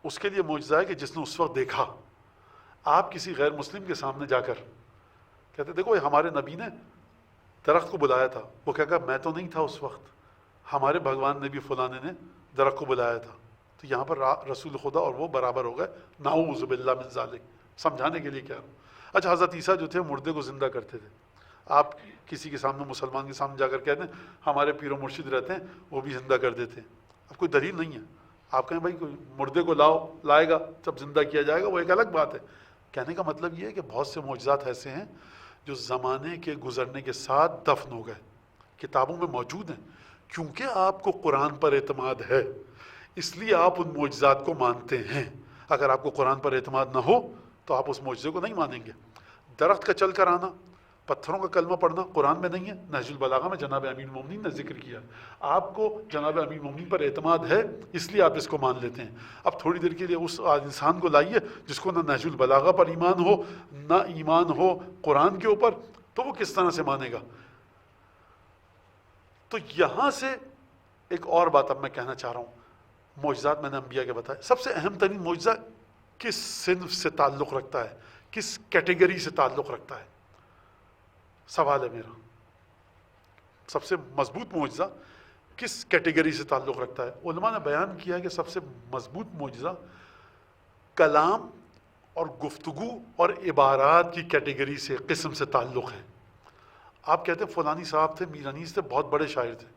اس کے لیے معجزہ ہے کہ جس نے اس وقت دیکھا۔ آپ کسی غیر مسلم کے سامنے جا کر کہتے دیکھو یہ ہمارے نبی نے درخت کو بلایا تھا، وہ کہا میں تو نہیں تھا اس وقت، ہمارے بھگوان نے بھی فلانے نے درخت کو بلایا تھا۔ تو یہاں پر رسول خدا اور وہ برابر ہو گئے، نعوذ باللہ من ذالک۔ سمجھانے کے لیے کیا؟ اچھا، حضرت عیسیٰ جو تھے مردے کو زندہ کرتے تھے۔ آپ کسی کے سامنے، مسلمان کے سامنے جا کر کہتے ہیں ہمارے پیر و مرشد رہتے ہیں، وہ بھی زندہ کر دیتے ہیں۔ اب کوئی دلیل نہیں ہے، آپ کہیں بھائی کوئی مردے کو لائے گا تب زندہ کیا جائے گا، وہ ایک الگ بات ہے۔ کہنے کا مطلب یہ ہے کہ بہت سے معجزات ایسے ہیں جو زمانے کے گزرنے کے ساتھ دفن ہو گئے، کتابوں میں موجود ہیں۔ کیونکہ آپ کو قرآن پر اعتماد ہے، اس لیے آپ ان معجزات کو مانتے ہیں۔ اگر آپ کو قرآن پر اعتماد نہ ہو تو آپ اس معجزے کو نہیں مانیں گے۔ درخت کا چل کر آنا، پتھروں کا کلمہ پڑھنا قرآن میں نہیں ہے، نہج البلاغہ میں جناب امیر المومنین نے ذکر کیا۔ آپ کو جناب امیر المومنین پر اعتماد ہے، اس لیے آپ اس کو مان لیتے ہیں۔ اب تھوڑی دیر کے لیے اس انسان کو لائیے جس کو نہ نہج البلاغہ پر ایمان ہو، نہ ایمان ہو قرآن کے اوپر، تو وہ کس طرح سے مانے گا؟ تو یہاں سے ایک اور بات اب میں کہنا چاہ رہا ہوں۔ معجزات میں نے انبیاء کے بتائے، سب سے اہم ترین معجزہ کس صنف سے تعلق رکھتا ہے، کس کیٹیگری سے تعلق رکھتا ہے؟ سوال ہے میرا، سب سے مضبوط معجزہ کس کیٹیگری سے تعلق رکھتا ہے؟ علماء نے بیان کیا ہے کہ سب سے مضبوط معجزہ کلام اور گفتگو اور عبارات کی کیٹیگری سے، قسم سے تعلق ہے۔ آپ کہتے ہیں فلانی صاحب تھے، میر انیس تھے، بہت بڑے شاعر تھے،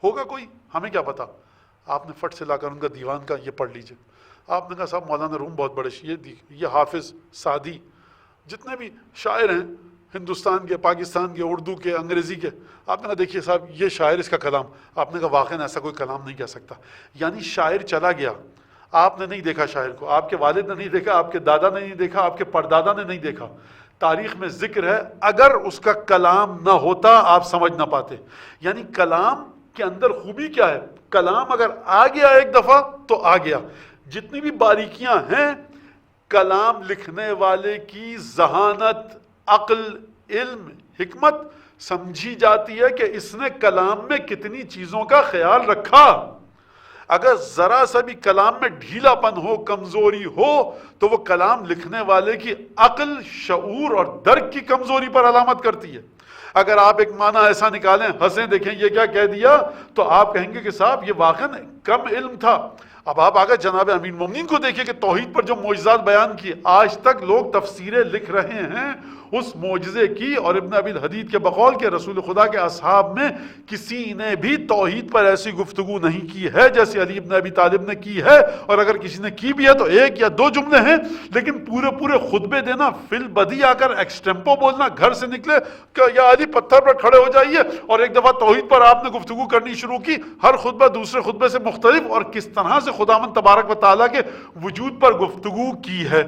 ہوگا کوئی، ہمیں کیا پتا؟ آپ نے فٹ سے لا کر ان کا دیوان کا یہ پڑھ لیجئے۔ آپ نے کہا صاحب مولانا روم بہت بڑے، یہ حافظ، سعدی، جتنے بھی شاعر ہیں ہندوستان کے، پاکستان کے، اردو کے، انگریزی کے، آپ نے کہا دیکھیے صاحب یہ شاعر، اس کا کلام، آپ نے کہا واقعاً ایسا کوئی کلام نہیں کہہ سکتا۔ یعنی شاعر چلا گیا، آپ نے نہیں دیکھا شاعر کو، آپ کے والد نے نہیں دیکھا، آپ کے دادا نے نہیں دیکھا، آپ کے پردادا نے نہیں دیکھا، تاریخ میں ذکر ہے، اگر اس کا کلام نہ ہوتا آپ سمجھ نہ پاتے۔ یعنی کلام کے اندر خوبی کیا ہے؟ کلام اگر آ گیا ایک دفعہ تو آ گیا۔ جتنی بھی باریکیاں ہیں، کلام لکھنے والے کی ذہانت، عقل، علم، حکمت سمجھی جاتی ہے کہ اس نے کلام میں کتنی چیزوں کا خیال رکھا۔ اگر ذرا سا بھی کلام میں ڈھیلا پن ہو، کمزوری ہو، تو وہ کلام لکھنے والے کی عقل، شعور اور درک کی کمزوری پر علامت کرتی ہے۔ اگر آپ ایک معنی ایسا نکالیں، ہنسیں، دیکھیں یہ کیا کہہ دیا، تو آپ کہیں گے کہ صاحب یہ واقعاً کم علم تھا۔ اب آپ آگے جناب امیر المومنین کو دیکھیں کہ توحید پر جو معجزات بیان کیے، آج تک لوگ تفسیریں لکھ رہے ہیں اس معجزے کی، اور ابن ابی الحدید کے بقول کے رسول خدا کے اصحاب میں کسی نے بھی توحید پر ایسی گفتگو نہیں کی ہے جیسے علی ابن ابی طالب نے کی ہے، اور اگر کسی نے کی بھی ہے تو ایک یا دو جملے ہیں، لیکن پورے پورے خطبے دینا، فی البدی آ کر ایکسٹیمپو بولنا، گھر سے نکلے کہ یا علی پتھر پر کھڑے ہو جائیے، اور ایک دفعہ توحید پر آپ نے گفتگو کرنی شروع کی، ہر خطبہ دوسرے خطبے سے مختلف، اور کس طرح سے خداوند تبارک و تعالیٰ کے وجود پر گفتگو کی ہے۔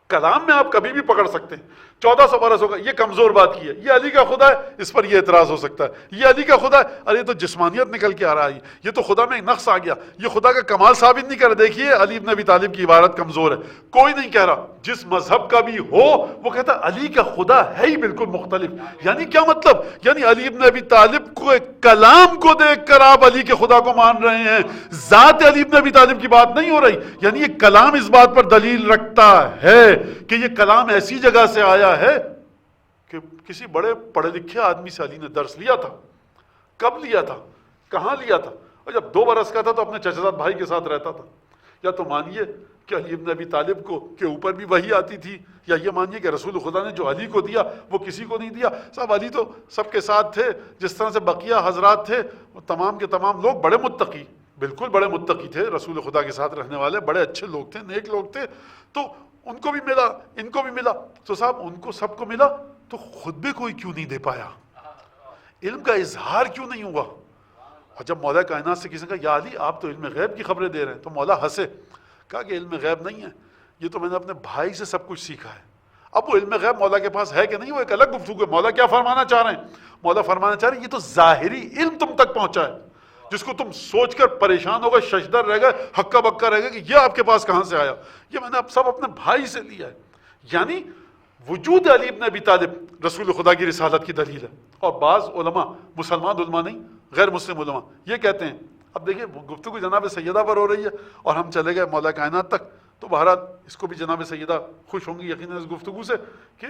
کلام میں آپ کبھی بھی پکڑ سکتے ہیں، 1400 برس ہوگا، یہ کمزور بات کی ہے، یہ علی کا خدا ہے، اس پر یہ اعتراض ہو سکتا ہے، یہ علی کا خدا ہے، ارے تو جسمانیت نکل کے آ رہا ہے، یہ تو خدا میں ایک نقص آ گیا، یہ خدا کا کمال ثابت نہیں کر رہا۔ دیکھیے علی ابن ابی طالب کی عبارت کمزور ہے، کوئی نہیں کہہ رہا، جس مذہب کا بھی ہو وہ کہتا ہے علی کا خدا ہے ہی بالکل مختلف۔ یعنی کیا مطلب؟ یعنی علی ابن ابی طالب کو کلام کو دیکھ کر آپ علی کے خدا کو مان رہے ہیں، ذات علی ابن ابی طالب کی بات نہیں ہو رہی۔ یعنی یہ کلام اس بات پر دلیل رکھتا ہے کہ یہ کلام ایسی جگہ سے آیا ہے کہ کسی بڑے پڑھے لکھے آدمی سے علی نے درس لیا تھا۔ کب لیا تھا؟ کہاں لیا تھا؟ اور جب 2 برس کا تھا تو اپنے چچا زاد بھائی کے ساتھ رہتا تھا۔ یا تو مانیے کہ علی ابن ابی طالب کو کے اوپر بھی وحی آتی تھی، یا یہ مانیے کہ رسول خدا نے جو علی کو دیا وہ کسی کو نہیں دیا۔ صاحب علی تو سب کے ساتھ تھے، جس طرح سے بقیہ حضرات تھے، وہ تمام کے تمام لوگ بڑے متقی، بالکل بڑے متقی تھے، رسول خدا کے ساتھ رہنے والے بڑے اچھے لوگ تھے، نیک لوگ تھے، تو ان کو بھی ملا، ان کو بھی ملا، تو صاحب ان کو سب کو ملا، تو خطبے کوئی کیوں نہیں دے پایا؟ علم کا اظہار کیوں نہیں ہوا؟ اور جب مولا کائنات سے کسی نے کہا یا علی آپ تو علم غیب کی خبریں دے رہے ہیں، تو مولا ہنسے، کہا کہ علم غیب نہیں ہے، یہ تو میں نے اپنے بھائی سے سب کچھ سیکھا ہے۔ اب وہ علم غیب مولا کے پاس ہے کہ نہیں، وہ ایک الگ گفتگو ہے۔ مولا کیا فرمانا چاہ رہے ہیں؟ مولا فرمانا چاہ رہے ہیں یہ تو ظاہری علم تم تک پہنچا ہے، جس کو تم سوچ کر پریشان ہوگا، ششدر رہ گئے، ہکا بکا رہ گئے کہ یہ آپ کے پاس کہاں سے آیا، یہ میں نے اب سب اپنے بھائی سے لیا ہے۔ یعنی وجود علی ابن ابی طالب رسول خدا کی رسالت کی دلیل ہے۔ اور بعض علماء، مسلمان علماء نہیں، غیر مسلم علماء، یہ کہتے ہیں، اب دیکھیں گفتگو جناب سیدہ پر ہو رہی ہے اور ہم چلے گئے مولا کائنات تک، تو بہرحال اس کو بھی جناب سیدہ خوش ہوں گی یقیناً اس گفتگو سے، کہ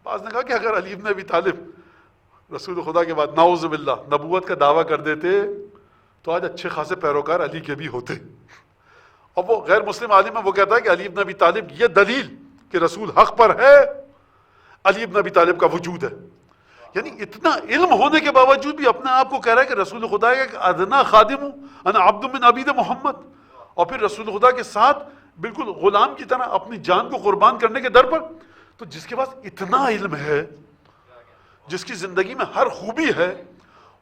بعض نے کہا کہ اگر علی ابن ابی طالب رسول خدا کے بعد نعوذ باللہ نبوت کا دعویٰ کر دیتے تو آج اچھے خاصے پیروکار علی کے بھی ہوتے۔ اور وہ غیر مسلم عالم ہے، وہ کہتا ہے کہ علی ابن ابی طالب یہ دلیل کہ رسول حق پر ہے، علی ابن ابی طالب کا وجود ہے۔ یعنی اتنا علم ہونے کے باوجود بھی اپنے آپ کو کہہ رہا ہے کہ رسول خدا کا ایک ادنا خادم ہوں، انا عبد من عبید محمد، اور پھر رسول خدا کے ساتھ بالکل غلام کی طرح اپنی جان کو قربان کرنے کے در پر۔ تو جس کے پاس اتنا علم ہے، جس کی زندگی میں ہر خوبی ہے،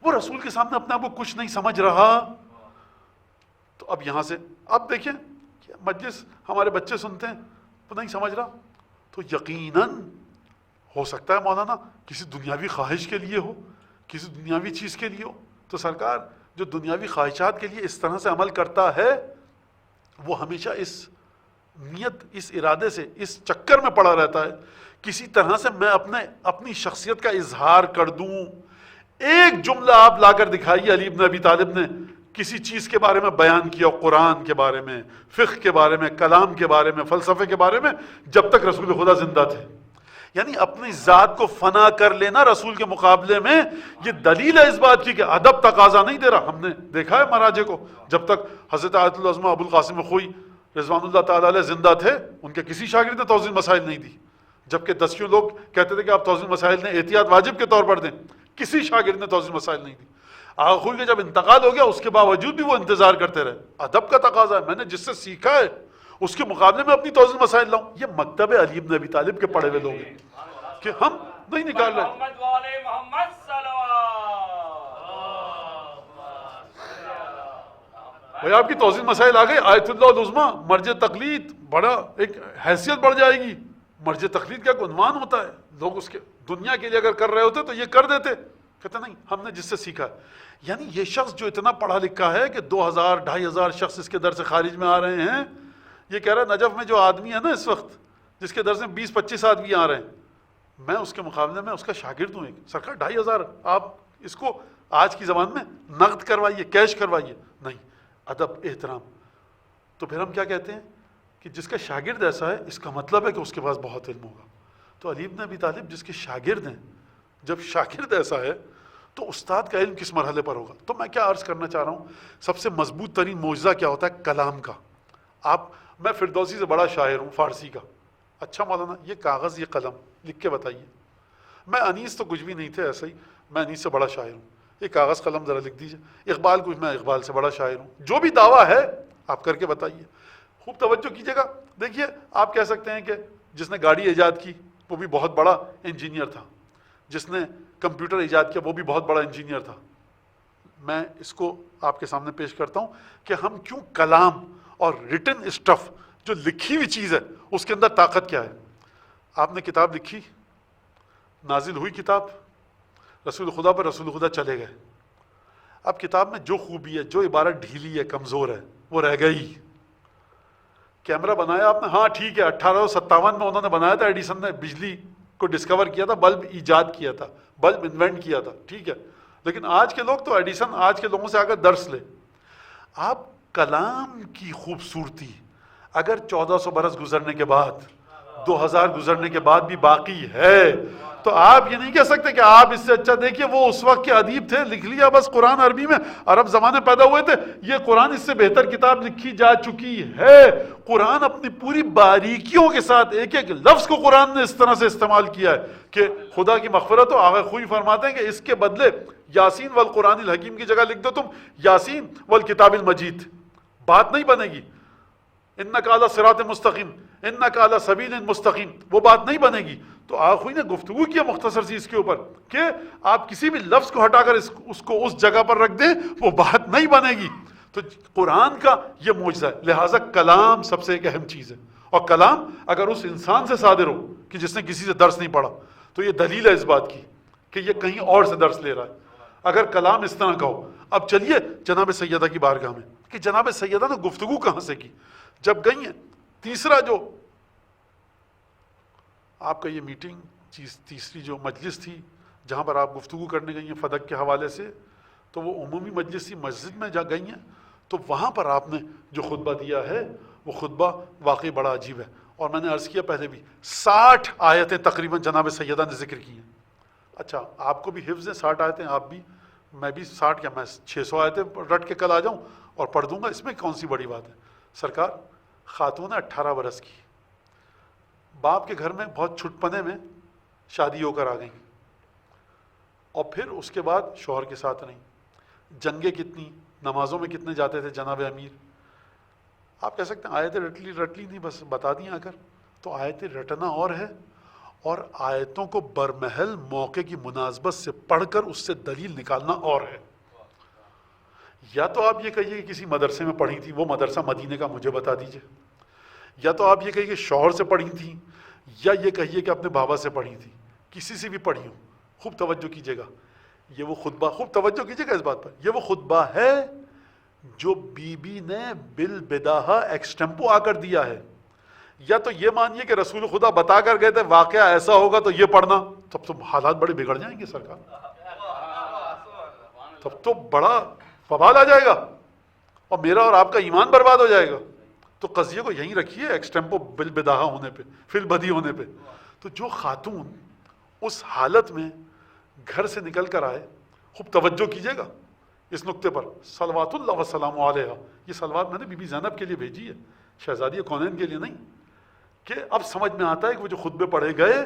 وہ رسول کے سامنے اپنے آپ کو کچھ نہیں سمجھ رہا۔ تو اب یہاں سے اب دیکھیں مجلس ہمارے بچے سنتے ہیں، وہ نہیں سمجھ رہا، تو یقیناً ہو سکتا ہے مولانا کسی دنیاوی خواہش کے لیے ہو، کسی دنیاوی چیز کے لیے ہو۔ تو سرکار جو دنیاوی خواہشات کے لیے اس طرح سے عمل کرتا ہے، وہ ہمیشہ اس نیت، اس ارادے سے، اس چکر میں پڑا رہتا ہے کسی طرح سے میں اپنی شخصیت کا اظہار کر دوں۔ ایک جملہ آپ لا کر دکھائیے علی ابن ابی طالب نے کسی چیز کے بارے میں بیان کیا، قرآن کے بارے میں، فقہ کے بارے میں، کلام کے بارے میں، فلسفے کے بارے میں، جب تک رسول خدا زندہ تھے۔ یعنی اپنی ذات کو فنا کر لینا رسول کے مقابلے میں، یہ دلیل ہے اس بات کی کہ ادب تقاضا نہیں دے رہا۔ ہم نے دیکھا ہے مہاراجے کو، جب تک حضرت آیت العظمہ ابو القاسم خوئی رضوان اللہ تعالیٰ علیہ زندہ تھے، ان کے کسی شاگرد نے توضیح مسائل نہیں دی، جبکہ دسیوں لوگ کہتے تھے کہ آپ توضیح مسائل نے احتیاط واجب کے طور پر دیں، کسی شاگرد نے توضیح مسائل نہیں دی۔ آغا خوئی کے جب انتقال ہو گیا، اس کے باوجود بھی وہ انتظار کرتے رہے، ادب کا تقاضا ہے، میں نے جس سے سیکھا ہے اس کے مقابلے میں اپنی توضیح مسائل لاؤں۔ یہ مکتب علی ابن ابی طالب کے پڑھے ہوئے لوگ ہیں کہ ہم نہیں نکال رہے۔ بھائی آپ کی توضیح مسائل آ گئی، آیت اللہ العظمیٰ، مرجع تقلید، بڑا ایک حیثیت بڑھ جائے گی۔ مرجع تقلید کا ایک عنوان ہوتا ہے، لوگ اس کے دنیا کے لیے اگر کر رہے ہوتے تو یہ کر دیتے، کہتے نہیں ہم نے جس سے سیکھا۔ یعنی یہ شخص جو اتنا پڑھا لکھا ہے کہ 2000 2500 شخص اس کے در سے خارج میں آ رہے ہیں، یہ کہہ رہا ہے نجف میں جو آدمی ہے نا اس وقت، جس کے در سے 20-25 آدمی آ رہے ہیں، میں اس کے مقابلے میں اس کا شاگرد ہوں۔ ایک سرکار 2500، آپ اس کو آج کی زبان میں نقد کروائیے، کیش کروائیے، نہیں، ادب، احترام۔ تو پھر ہم کیا کہتے ہیں کہ جس کا شاگرد ایسا ہے، اس کا مطلب ہے کہ اس کے پاس بہت علم ہوگا۔ تو علی ابن ابی طالب جس کے شاگرد ہیں، جب شاگرد ایسا ہے تو استاد کا علم کس مرحلے پر ہوگا؟ تو میں کیا عرض کرنا چاہ رہا ہوں، سب سے مضبوط ترین معجزہ کیا ہوتا ہے؟ کلام کا۔ میں فردوسی سے بڑا شاعر ہوں فارسی کا۔ اچھا مولانا، یہ کاغذ یہ قلم لکھ کے بتائیے۔ میں انیس تو کچھ بھی نہیں تھے، ایسا ہی میں انیس سے بڑا شاعر ہوں، یہ کاغذ قلم ذرا لکھ دیجیے۔ اقبال کچھ، میں اقبال سے بڑا شاعر ہوں۔ جو بھی دعویٰ ہے آپ کر کے بتائیے۔ خوب توجہ کیجیے گا۔ دیکھیے، آپ کہہ سکتے ہیں کہ جس نے گاڑی ایجاد کی وہ بھی بہت بڑا انجینئر تھا، جس نے کمپیوٹر ایجاد کیا وہ بھی بہت بڑا انجینئر تھا۔ میں اس کو آپ کے سامنے پیش کرتا ہوں کہ ہم کیوں کلام اور ریٹن اسٹف، جو لکھی ہوئی چیز ہے، اس کے اندر طاقت کیا ہے۔ آپ نے کتاب لکھی، نازل ہوئی کتاب، رسول خدا پر رسول خدا چلے گئے۔ اب کتاب میں جو خوبی ہے، جو عبارت ڈھیلی ہے، کمزور ہے، وہ رہ گئی۔ کیمرہ بنایا آپ نے، ہاں ٹھیک ہے، 1857 میں انہوں نے بنایا تھا، ایڈیسن نے بجلی کو ڈسکور کیا تھا، بلب ایجاد کیا تھا، بلب انوینٹ کیا تھا، ٹھیک ہے۔ لیکن آج کے لوگ تو ایڈیسن آج کے لوگوں سے آگر درس لے۔ آپ کلام کی خوبصورتی اگر 1400 برس گزرنے کے بعد، 2000 گزرنے کے بعد بھی باقی ہے، تو آپ یہ نہیں کہہ سکتے کہ آپ اس سے اچھا۔ دیکھیے، وہ اس وقت کے ادیب تھے، لکھ لیا بس قرآن عربی میں، عرب زمانے پیدا ہوئے تھے، یہ قرآن اس سے بہتر کتاب لکھی جا چکی ہے۔ قرآن اپنی پوری باریکیوں کے ساتھ ایک ایک لفظ کو قرآن نے اس طرح سے استعمال کیا ہے کہ خدا کی مغفرت ہو۔ آغا خوئی فرماتے ہیں کہ اس کے بدلے یاسین والقرآن الحکیم کی جگہ لکھ دو تم یاسین والکتاب المجید، بات نہیں بنے گی۔ انک علی صراط مستقیم، انک علی سبیل مستقیم، وہ بات نہیں بنے گی۔ تو آخوئی نے گفتگو کیا مختصر سی اس کے اوپر کہ آپ کسی بھی لفظ کو ہٹا کر اس کو اس جگہ پر رکھ دیں، وہ بات نہیں بنے گی۔ تو قرآن کا یہ معجزہ ہے، لہٰذا کلام سب سے ایک اہم چیز ہے۔ اور کلام اگر اس انسان سے صادر ہو کہ جس نے کسی سے درس نہیں پڑھا، تو یہ دلیل ہے اس بات کی کہ یہ کہیں اور سے درس لے رہا ہے، اگر کلام اس طرح کا ہو۔ اب چلیے جناب سیدہ کی بارگاہ میں کہ جناب سیدہ نے گفتگو کہاں سے کی جب گئی ہیں۔ تیسرا جو آپ کا یہ میٹنگ، تیسری جو مجلس تھی جہاں پر آپ گفتگو کرنے گئی ہیں فدق کے حوالے سے، تو وہ عمومی مجلس تھی، مسجد میں جا گئی ہیں، تو وہاں پر آپ نے جو خطبہ دیا ہے وہ خطبہ واقعی بڑا عجیب ہے۔ اور میں نے عرض کیا پہلے بھی، 60 آیتیں تقریباً جناب سیدہ نے ذکر کی ہیں۔ اچھا، آپ کو بھی حفظ ہے 60 آیتیں، آپ بھی، میں بھی 60 کیا، میں 600 آیتیں رٹ کے کل آ جاؤں اور پڑھ دوں گا، اس میں کون سی بڑی بات ہے۔ سرکار خاتون 18 برس کی، باپ کے گھر میں بہت چھٹپنے میں شادی ہو کر آ گئیں، اور پھر اس کے بعد شوہر کے ساتھ رہیں، جنگیں کتنی، نمازوں میں کتنے جاتے تھے جناب امیر۔ آپ کہہ سکتے ہیں آیتیں رٹ لی نہیں، بس بتا دیں آ کر، تو آیتیں رٹنا اور ہے، اور آیتوں کو برمحل موقع کی مناسبت سے پڑھ کر اس سے دلیل نکالنا اور ہے۔ یا تو آپ یہ کہیے کہ کسی مدرسے میں پڑھی تھی، وہ مدرسہ مدینے کا مجھے بتا دیجئے، یا تو آپ یہ کہیے کہ شوہر سے پڑھی تھی، یا یہ کہیے کہ اپنے بابا سے پڑھی تھی، کسی سے بھی پڑھی ہوں۔ خوب توجہ کیجیے گا، یہ وہ خطبہ، خوب توجہ کیجیے گا اس بات پر، یہ وہ خطبہ ہے جو بی بی نے بالبداہہ ایکسٹمپو آ کر دیا ہے۔ یا تو یہ مانیے کہ رسول خدا بتا کر گئے تھے واقعہ ایسا ہوگا تو یہ پڑھنا، تب تو حالات بڑے بگڑ جائیں گے سرکار، تب تو بڑا وبال آ جائے گا اور میرا اور آپ کا ایمان برباد ہو جائے گا۔ تو قضیے کو یہیں رکھیے، ایکسٹمپو بالبداہہ ہونے پہ، فی البدی ہونے پہ۔ تو جو خاتون اس حالت میں گھر سے نکل کر آئے، خوب توجہ کیجیے گا اس نقطے پر، صلوات اللہ وسلام علیہ، یہ صلوات میں نے بی بی زینب کے لیے بھیجی ہے، شہزادی کونین کے لیے نہیں، کہ اب سمجھ میں آتا ہے کہ وہ جو خطبے پڑھے گئے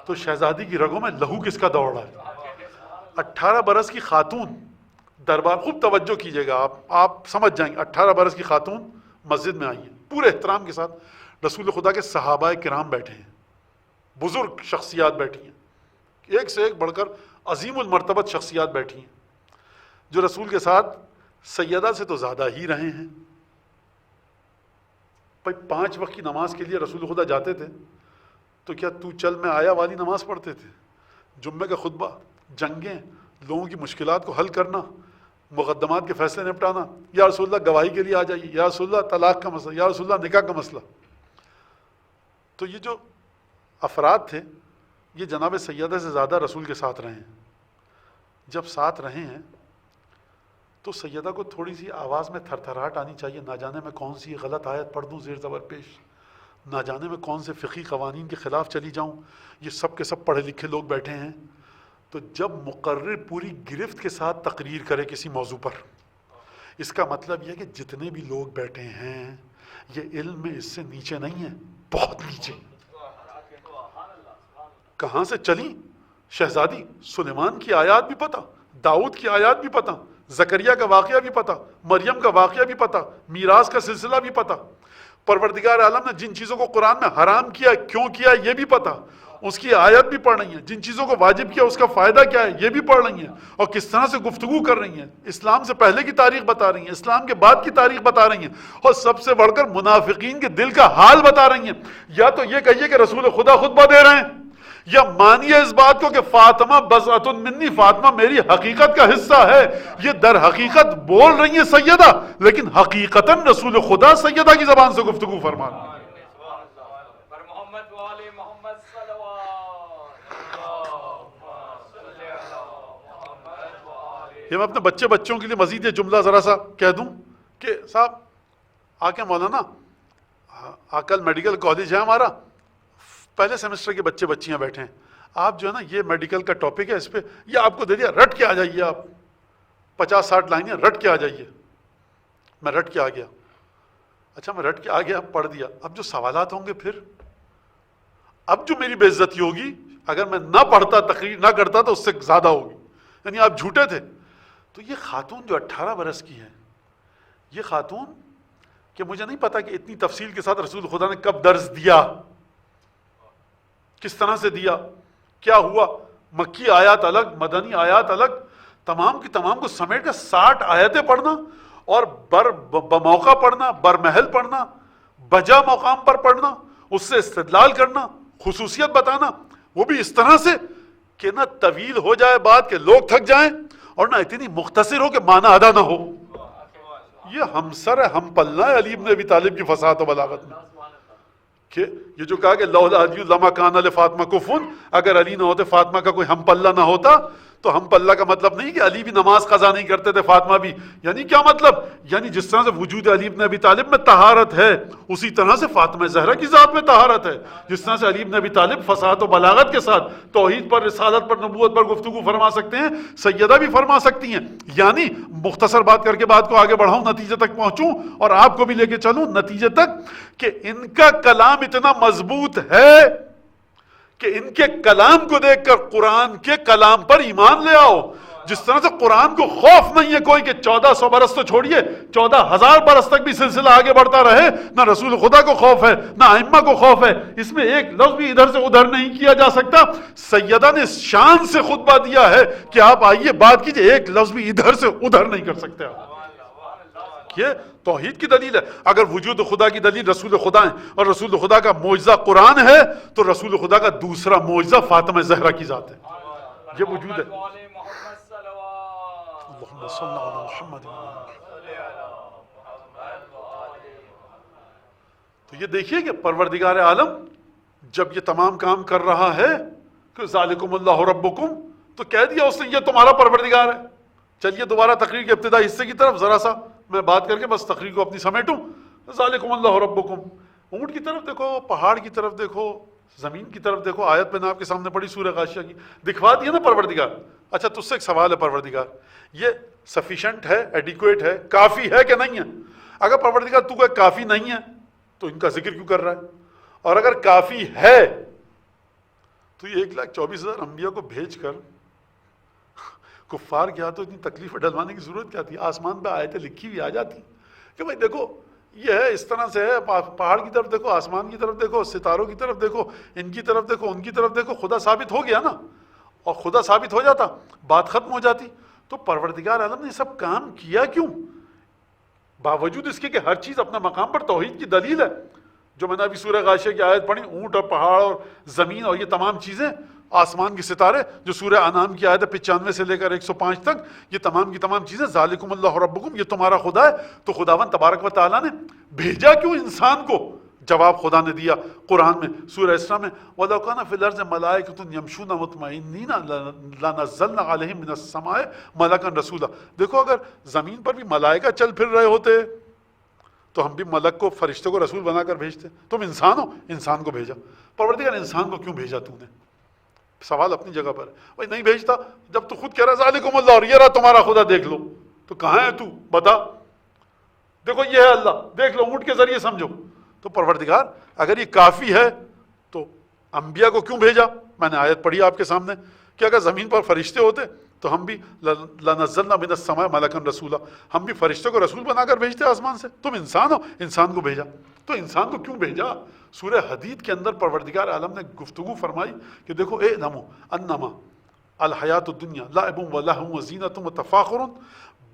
تو شہزادی کی رگوں میں لہو کس کا دوڑ رہا ہے۔ 18 برس کی خاتون دربار، خوب توجہ کیجیے گا، آپ سمجھ جائیں گے، 18 برس کی خاتون مسجد میں آئی ہیں پورے احترام کے ساتھ، رسول خدا کے صحابہ کرام بیٹھے ہیں، بزرگ شخصیات بیٹھی ہیں، ایک سے ایک بڑھ کر عظیم المرتبت شخصیات بیٹھی ہیں، جو رسول کے ساتھ سیدہ سے تو زیادہ ہی رہے ہیں۔ 5 وقت کی نماز کے لیے رسول خدا جاتے تھے تو کیا تو چل میں آیا والی نماز پڑھتے تھے؟ جمعے کا خطبہ، جنگیں، لوگوں کی مشکلات کو حل کرنا، مقدمات کے فیصلے نپٹانا، یا رسول اللہ گواہی کے لیے آ جائیے، یا رسول اللہ طلاق کا مسئلہ، یا رسول اللہ نکاح کا مسئلہ۔ تو یہ جو افراد تھے یہ جناب سیدہ سے زیادہ رسول کے ساتھ رہے ہیں۔ جب ساتھ رہے ہیں تو سیدہ کو تھوڑی سی آواز میں تھر تھراہٹ آنی چاہیے، نہ جانے میں کون سی غلط آیت پڑھ دوں زیر زبر پیش، نہ جانے میں کون سے فقہی قوانین کے خلاف چلی جاؤں، یہ سب کے سب پڑھے لکھے لوگ بیٹھے ہیں، تو جب مقرر پوری گرفت کے ساتھ تقریر کرے کسی موضوع پر، اس کا مطلب یہ ہے کہ جتنے بھی لوگ بیٹھے ہیں یہ علم میں اس سے نیچے نہیں ہے، بہت نیچے۔ کہاں سے چلی؟ شہزادی سلیمان کی آیات بھی پتہ، داؤد کی آیات بھی پتہ، زکریا کا واقعہ بھی پتہ، مریم کا واقعہ بھی پتہ، میراث کا سلسلہ بھی پتہ، پروردگار عالم نے جن چیزوں کو قرآن میں حرام کیا کیوں کیا یہ بھی پتہ، اس کی آیت بھی پڑھ رہی ہیں، جن چیزوں کو واجب کیا اس کا فائدہ کیا ہے یہ بھی پڑھ رہی ہیں، اور کس طرح سے گفتگو کر رہی ہیں، اسلام سے پہلے کی تاریخ بتا رہی ہیں، اسلام کے بعد کی تاریخ بتا رہی ہیں، اور سب سے بڑھ کر منافقین کے دل کا حال بتا رہی ہیں۔ یا تو یہ کہیے کہ رسول خدا خطبہ دے رہے ہیں، یا مانیے اس بات کو کہ فاطمہ بضعۃ منی، فاطمہ میری حقیقت کا حصہ ہے۔ یہ در حقیقت بول رہی ہیں سیدہ، لیکن حقیقتاً رسول خدا سیدہ کی زبان سے گفتگو فرما رہے ہیں۔ یہ میں اپنے بچوں کے لیے مزید یہ جملہ ذرا سا کہہ دوں کہ صاحب آ کے مولانا کل میڈیکل کالج ہے ہمارا، پہلے سیمسٹر کے بچے بچیاں بیٹھے ہیں، آپ جو ہے نا یہ میڈیکل کا ٹاپک ہے، اس پہ یہ آپ کو دے دیا، رٹ کے آ جائیے، آپ 50-60 لائنیں رٹ کے آ جائیے۔ میں رٹ کے آ گیا، اچھا میں رٹ کے آ گیا، پڑھ دیا، اب جو سوالات ہوں گے پھر اب جو میری بے عزتی ہوگی اگر میں نہ پڑھتا، تقریر نہ کرتا تو اس سے زیادہ ہوگی، یعنی آپ جھوٹے تھے۔ تو یہ خاتون جو 18 برس کی ہے، یہ خاتون کہ مجھے نہیں پتا کہ اتنی تفصیل کے ساتھ رسول خدا نے کب درس دیا، کس طرح سے دیا، کیا ہوا، مکی آیات الگ، مدنی آیات الگ، تمام کی تمام کو سمیٹ کر 60 آیتیں پڑھنا، اور بموقع پڑھنا، برمحل پڑھنا، بجا مقام پر پڑھنا، اس سے استدلال کرنا، خصوصیت بتانا، وہ بھی اس طرح سے کہ نہ طویل ہو جائے بات کہ لوگ تھک جائیں، اور نہ اتنی مختصر ہو کہ معنی ادا نہ ہو۔ یہ ہمسر ہے، ہم پلہ ہے علی بن ابی طالب کی فصاحت و بلاغت میں، کہ یہ جو کہا کہ لولا علی لما کان لفاطمہ کفن، اگر علی نہ ہوتے فاطمہ کا کوئی ہم پلہ نہ ہوتا، تو ہم پلہ کا مطلب نہیں کہ علی بھی نماز قضا نہیں کرتے تھے، فاطمہ بھی، یعنی کیا مطلب، یعنی جس طرح سے وجود علی بن ابی طالب میں طہارت ہے اسی طرح سے فاطمہ زہرا کی ذات میں طہارت ہے، جس طرح سے علی بن ابی طالب فصاحت و بلاغت کے ساتھ توحید پر، رسالت پر، نبوت پر گفتگو فرما سکتے ہیں، سیدہ بھی فرما سکتی ہیں۔ یعنی مختصر بات کر کے بات کو آگے بڑھاؤں، نتیجے تک پہنچوں اور آپ کو بھی لے کے چلوں نتیجے تک، کہ ان کا کلام اتنا مضبوط ہے کہ ان کے کلام کو دیکھ کر قرآن کے کلام پر ایمان لے آؤ۔ جس طرح سے قرآن کو خوف نہیں ہے کوئی کہ 1400 برس تو چھوڑیے 14,000 برس تک بھی سلسلہ آگے بڑھتا رہے، نہ رسول خدا کو خوف ہے، نہ ائمہ کو خوف ہے، اس میں ایک لفظ بھی ادھر سے ادھر نہیں کیا جا سکتا۔ سیدہ نے اس شان سے خطبہ دیا ہے کہ آپ آئیے بات کیجئے، ایک لفظ بھی ادھر سے ادھر نہیں کر سکتے آپ۔ یہ توحید کی دلیل ہے۔ اگر وجود خدا کی دلیل رسول خدا ہے اور رسول خدا کا معجزہ قرآن ہے، تو رسول خدا کا دوسرا معجزہ فاطمہ زہرا کی ذات ہے، یہ وجود ہے۔ اللہم صلی علی محمد۔ تو یہ دیکھیے کہ پروردگار عالم جب یہ تمام کام کر رہا ہے کہ ذالکم اللہ ربکم، تو کہہ دیا اس نے یہ تمہارا پروردگار ہے۔ چلیے دوبارہ تقریر کے ابتدائی حصے کی طرف ذرا سا میں بات کر کے بس تقریر کو اپنی سمیٹوں۔ ذالکم اللہ ربکم، اونٹ کی طرف دیکھو، پہاڑ کی طرف دیکھو، زمین کی طرف دیکھو، آیت میں نے آپ کے سامنے پڑھی سورہ غاشیہ کی، دکھوا دیا نا پروردگار۔ اچھا تجھ سے ایک سوال ہے پروردگار، یہ سفیشنٹ ہے، ایڈیکویٹ ہے، کافی ہے کہ نہیں ہے؟ اگر پروردگار تو کوئی کافی نہیں ہے تو ان کا ذکر کیوں کر رہا ہے؟ اور اگر کافی ہے تو یہ 1,24,000 انبیاء کو بھیج کر کفار کے ہاتھوں اتنی تکلیفیں ڈلوانے کی ضرورت کیا تھی؟ آسمان پہ آیتیں لکھی ہوئی آ جاتی کہ بھائی دیکھو یہ ہے، اس طرح سے ہے، پہاڑ کی طرف دیکھو، آسمان کی طرف دیکھو، ستاروں کی طرف دیکھو، ان کی طرف دیکھو، ان کی طرف دیکھو، خدا ثابت ہو گیا نا۔ اور خدا ثابت ہو جاتا بات ختم ہو جاتی۔ تو پروردگار عالم نے سب کام کیا کیوں؟ باوجود اس کے کہ ہر چیز اپنا مقام پر توحید کی دلیل ہے، جو میں نے ابھی سورہ غاشیہ کی آیت پڑھی، اونٹ اور پہاڑ اور زمین اور یہ تمام چیزیں، آسمان کے ستارے، جو سورہ انعام کی آیت 95 سے لے کر 105 تک، یہ تمام کی تمام چیزیں، ذالکم اللہ ربکم، یہ تمہارا خدا ہے۔ تو خداوند تبارک و تعالیٰ نے بھیجا کیوں انسان کو؟ جواب خدا نے دیا قرآن میں سورہ اسراء میں، وَلَوْ كَانَ فِي الْأَرْضِ مَلَائِكَةٌ يَمْشُونَ مُطْمَئِنِّينَ لَنَزَّلْنَا عَلَيْهِم مِّنَ السَّمَاءِ مَلَكًا رَسُولًا۔ دیکھو اگر زمین پر بھی ملائکہ چل پھر رہے ہوتے تو ہم بھی ملک کو، فرشتے کو رسول بنا کر بھیجتے۔ تم انسان ہو، انسان کو بھیجا۔ پروردگار انسان کو کیوں بھیجا تو نے؟ سوال اپنی جگہ پر ہے. بھائی نہیں بھیجتا، جب تو خود کہہ رہا ہے ذالکم اللہ اور یہ رہا تمہارا خدا دیکھ لو، تو کہاں ہے تو بتا، دیکھو یہ ہے اللہ دیکھ لو، اونٹ کے ذریعے سمجھو. تو پروردگار اگر یہ کافی ہے تو انبیاء کو کیوں بھیجا؟ میں نے آیت پڑھی آپ کے سامنے کہ اگر زمین پر فرشتے ہوتے تو ہم بھی لنزلنا من السماء ملکا رسولا، ہم بھی فرشتے کو رسول بنا کر بھیجتے آسمان سے. تم انسان ہو، انسان کو بھیجا. تو انسان کو کیوں بھیجا؟ سورہ حدید کے اندر پروردگار عالم نے گفتگو فرمائی کہ دیکھو اعلموا انما الحیات الدنیا لعب و لہو و زینت و تفاخر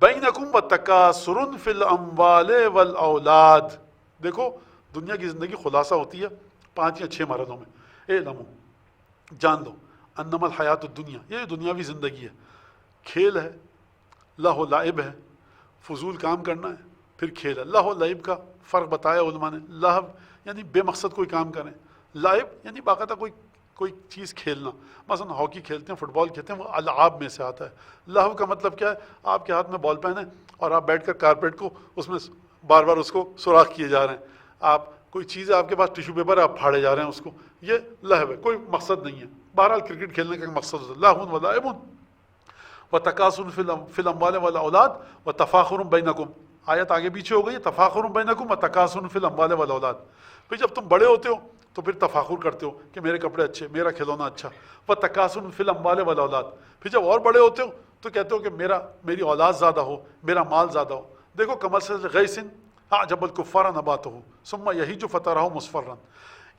بینکم و تکاثر فی الاموال والاولاد. دیکھو دنیا کی زندگی خلاصہ ہوتی ہے 5 یا 6 مرحلوں میں. اعلموا جان لو انما الحیات الدنیا، یہ دنیاوی زندگی ہے، کھیل ہے، لہو لعب ہے، فضول کام کرنا ہے، پھر کھیل ہے. لہو لعب کا فرق بتایا علماء نے. لہو یعنی بے مقصد کوئی کام کریں، لعب یعنی باقاعدہ کوئی چیز کھیلنا. مثلا ہاکی کھیلتے ہیں، فٹ بال کھیلتے ہیں، وہ العاب میں سے آتا ہے. لہو کا مطلب کیا ہے؟ آپ کے ہاتھ میں بال پین ہے اور آپ بیٹھ کر کارپیٹ کو اس میں بار بار اس کو سوراخ کیے جا رہے ہیں. آپ کوئی چیز ہے آپ کے پاس ٹیشو پیپر ہے، آپ پھاڑے جا رہے ہیں اس کو، یہ لہو ہے، کوئی مقصد نہیں ہے. بہرحال کرکٹ کھیلنے کا مقصد ہوتا ہے. لہو و لعب و تکاثر فی الاموال والاولاد و تفاخر بینکم. آیت آگے پیچھے ہو گئی ہے، تفاخر بینکم و تکاثر فی الاموال والاولاد. پھر جب تم بڑے ہوتے ہو تو پھر تفاخر کرتے ہو کہ میرے کپڑے اچھے، میرا کھلونا اچھا. و تکاثر فی الاموال والاولاد. پھر جب اور بڑے ہوتے ہو تو کہتے ہو کہ میری اولاد زیادہ ہو، میرا مال زیادہ ہو. دیکھو کمثل غیث اعجب الکفار نباتہ ثم یہیج فترہ مصفرا.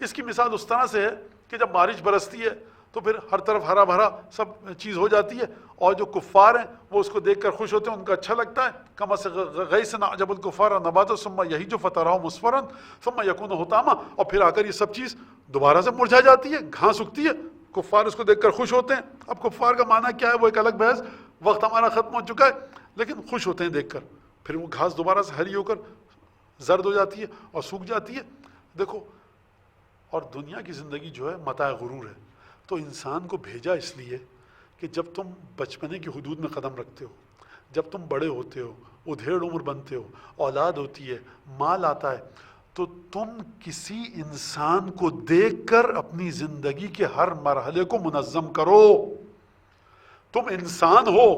اس کی مثال اس طرح سے ہے کہ جب بارش برستی ہے تو پھر ہر طرف ہرا بھرا سب چیز ہو جاتی ہے، اور جو کفار ہیں وہ اس کو دیکھ کر خوش ہوتے ہیں، ان کا اچھا لگتا ہے. کمثل غیث اعجب الکفار نباتہ ثم یہیج فترہ مصفرا ثم یکون حطاما. اور پھر آ کر یہ سب چیز دوبارہ سے مرجھا جاتی ہے، گھاس اگتی ہے، کفار اس کو دیکھ کر خوش ہوتے ہیں. اب کفار کا معنی کیا ہے وہ ایک الگ بحث، وقت ہمارا ختم ہو چکا ہے، لیکن خوش ہوتے ہیں دیکھ کر. پھر وہ گھاس دوبارہ سے ہری ہو کر زرد ہو جاتی ہے اور سوکھ جاتی ہے. دیکھو، اور دنیا کی زندگی جو ہے متاع غرور ہے. تو انسان کو بھیجا اس لیے کہ جب تم بچپنے کی حدود میں قدم رکھتے ہو، جب تم بڑے ہوتے ہو، ادھیڑ عمر بنتے ہو، اولاد ہوتی ہے، مال آتا ہے، تو تم کسی انسان کو دیکھ کر اپنی زندگی کے ہر مرحلے کو منظم کرو. تم انسان ہو،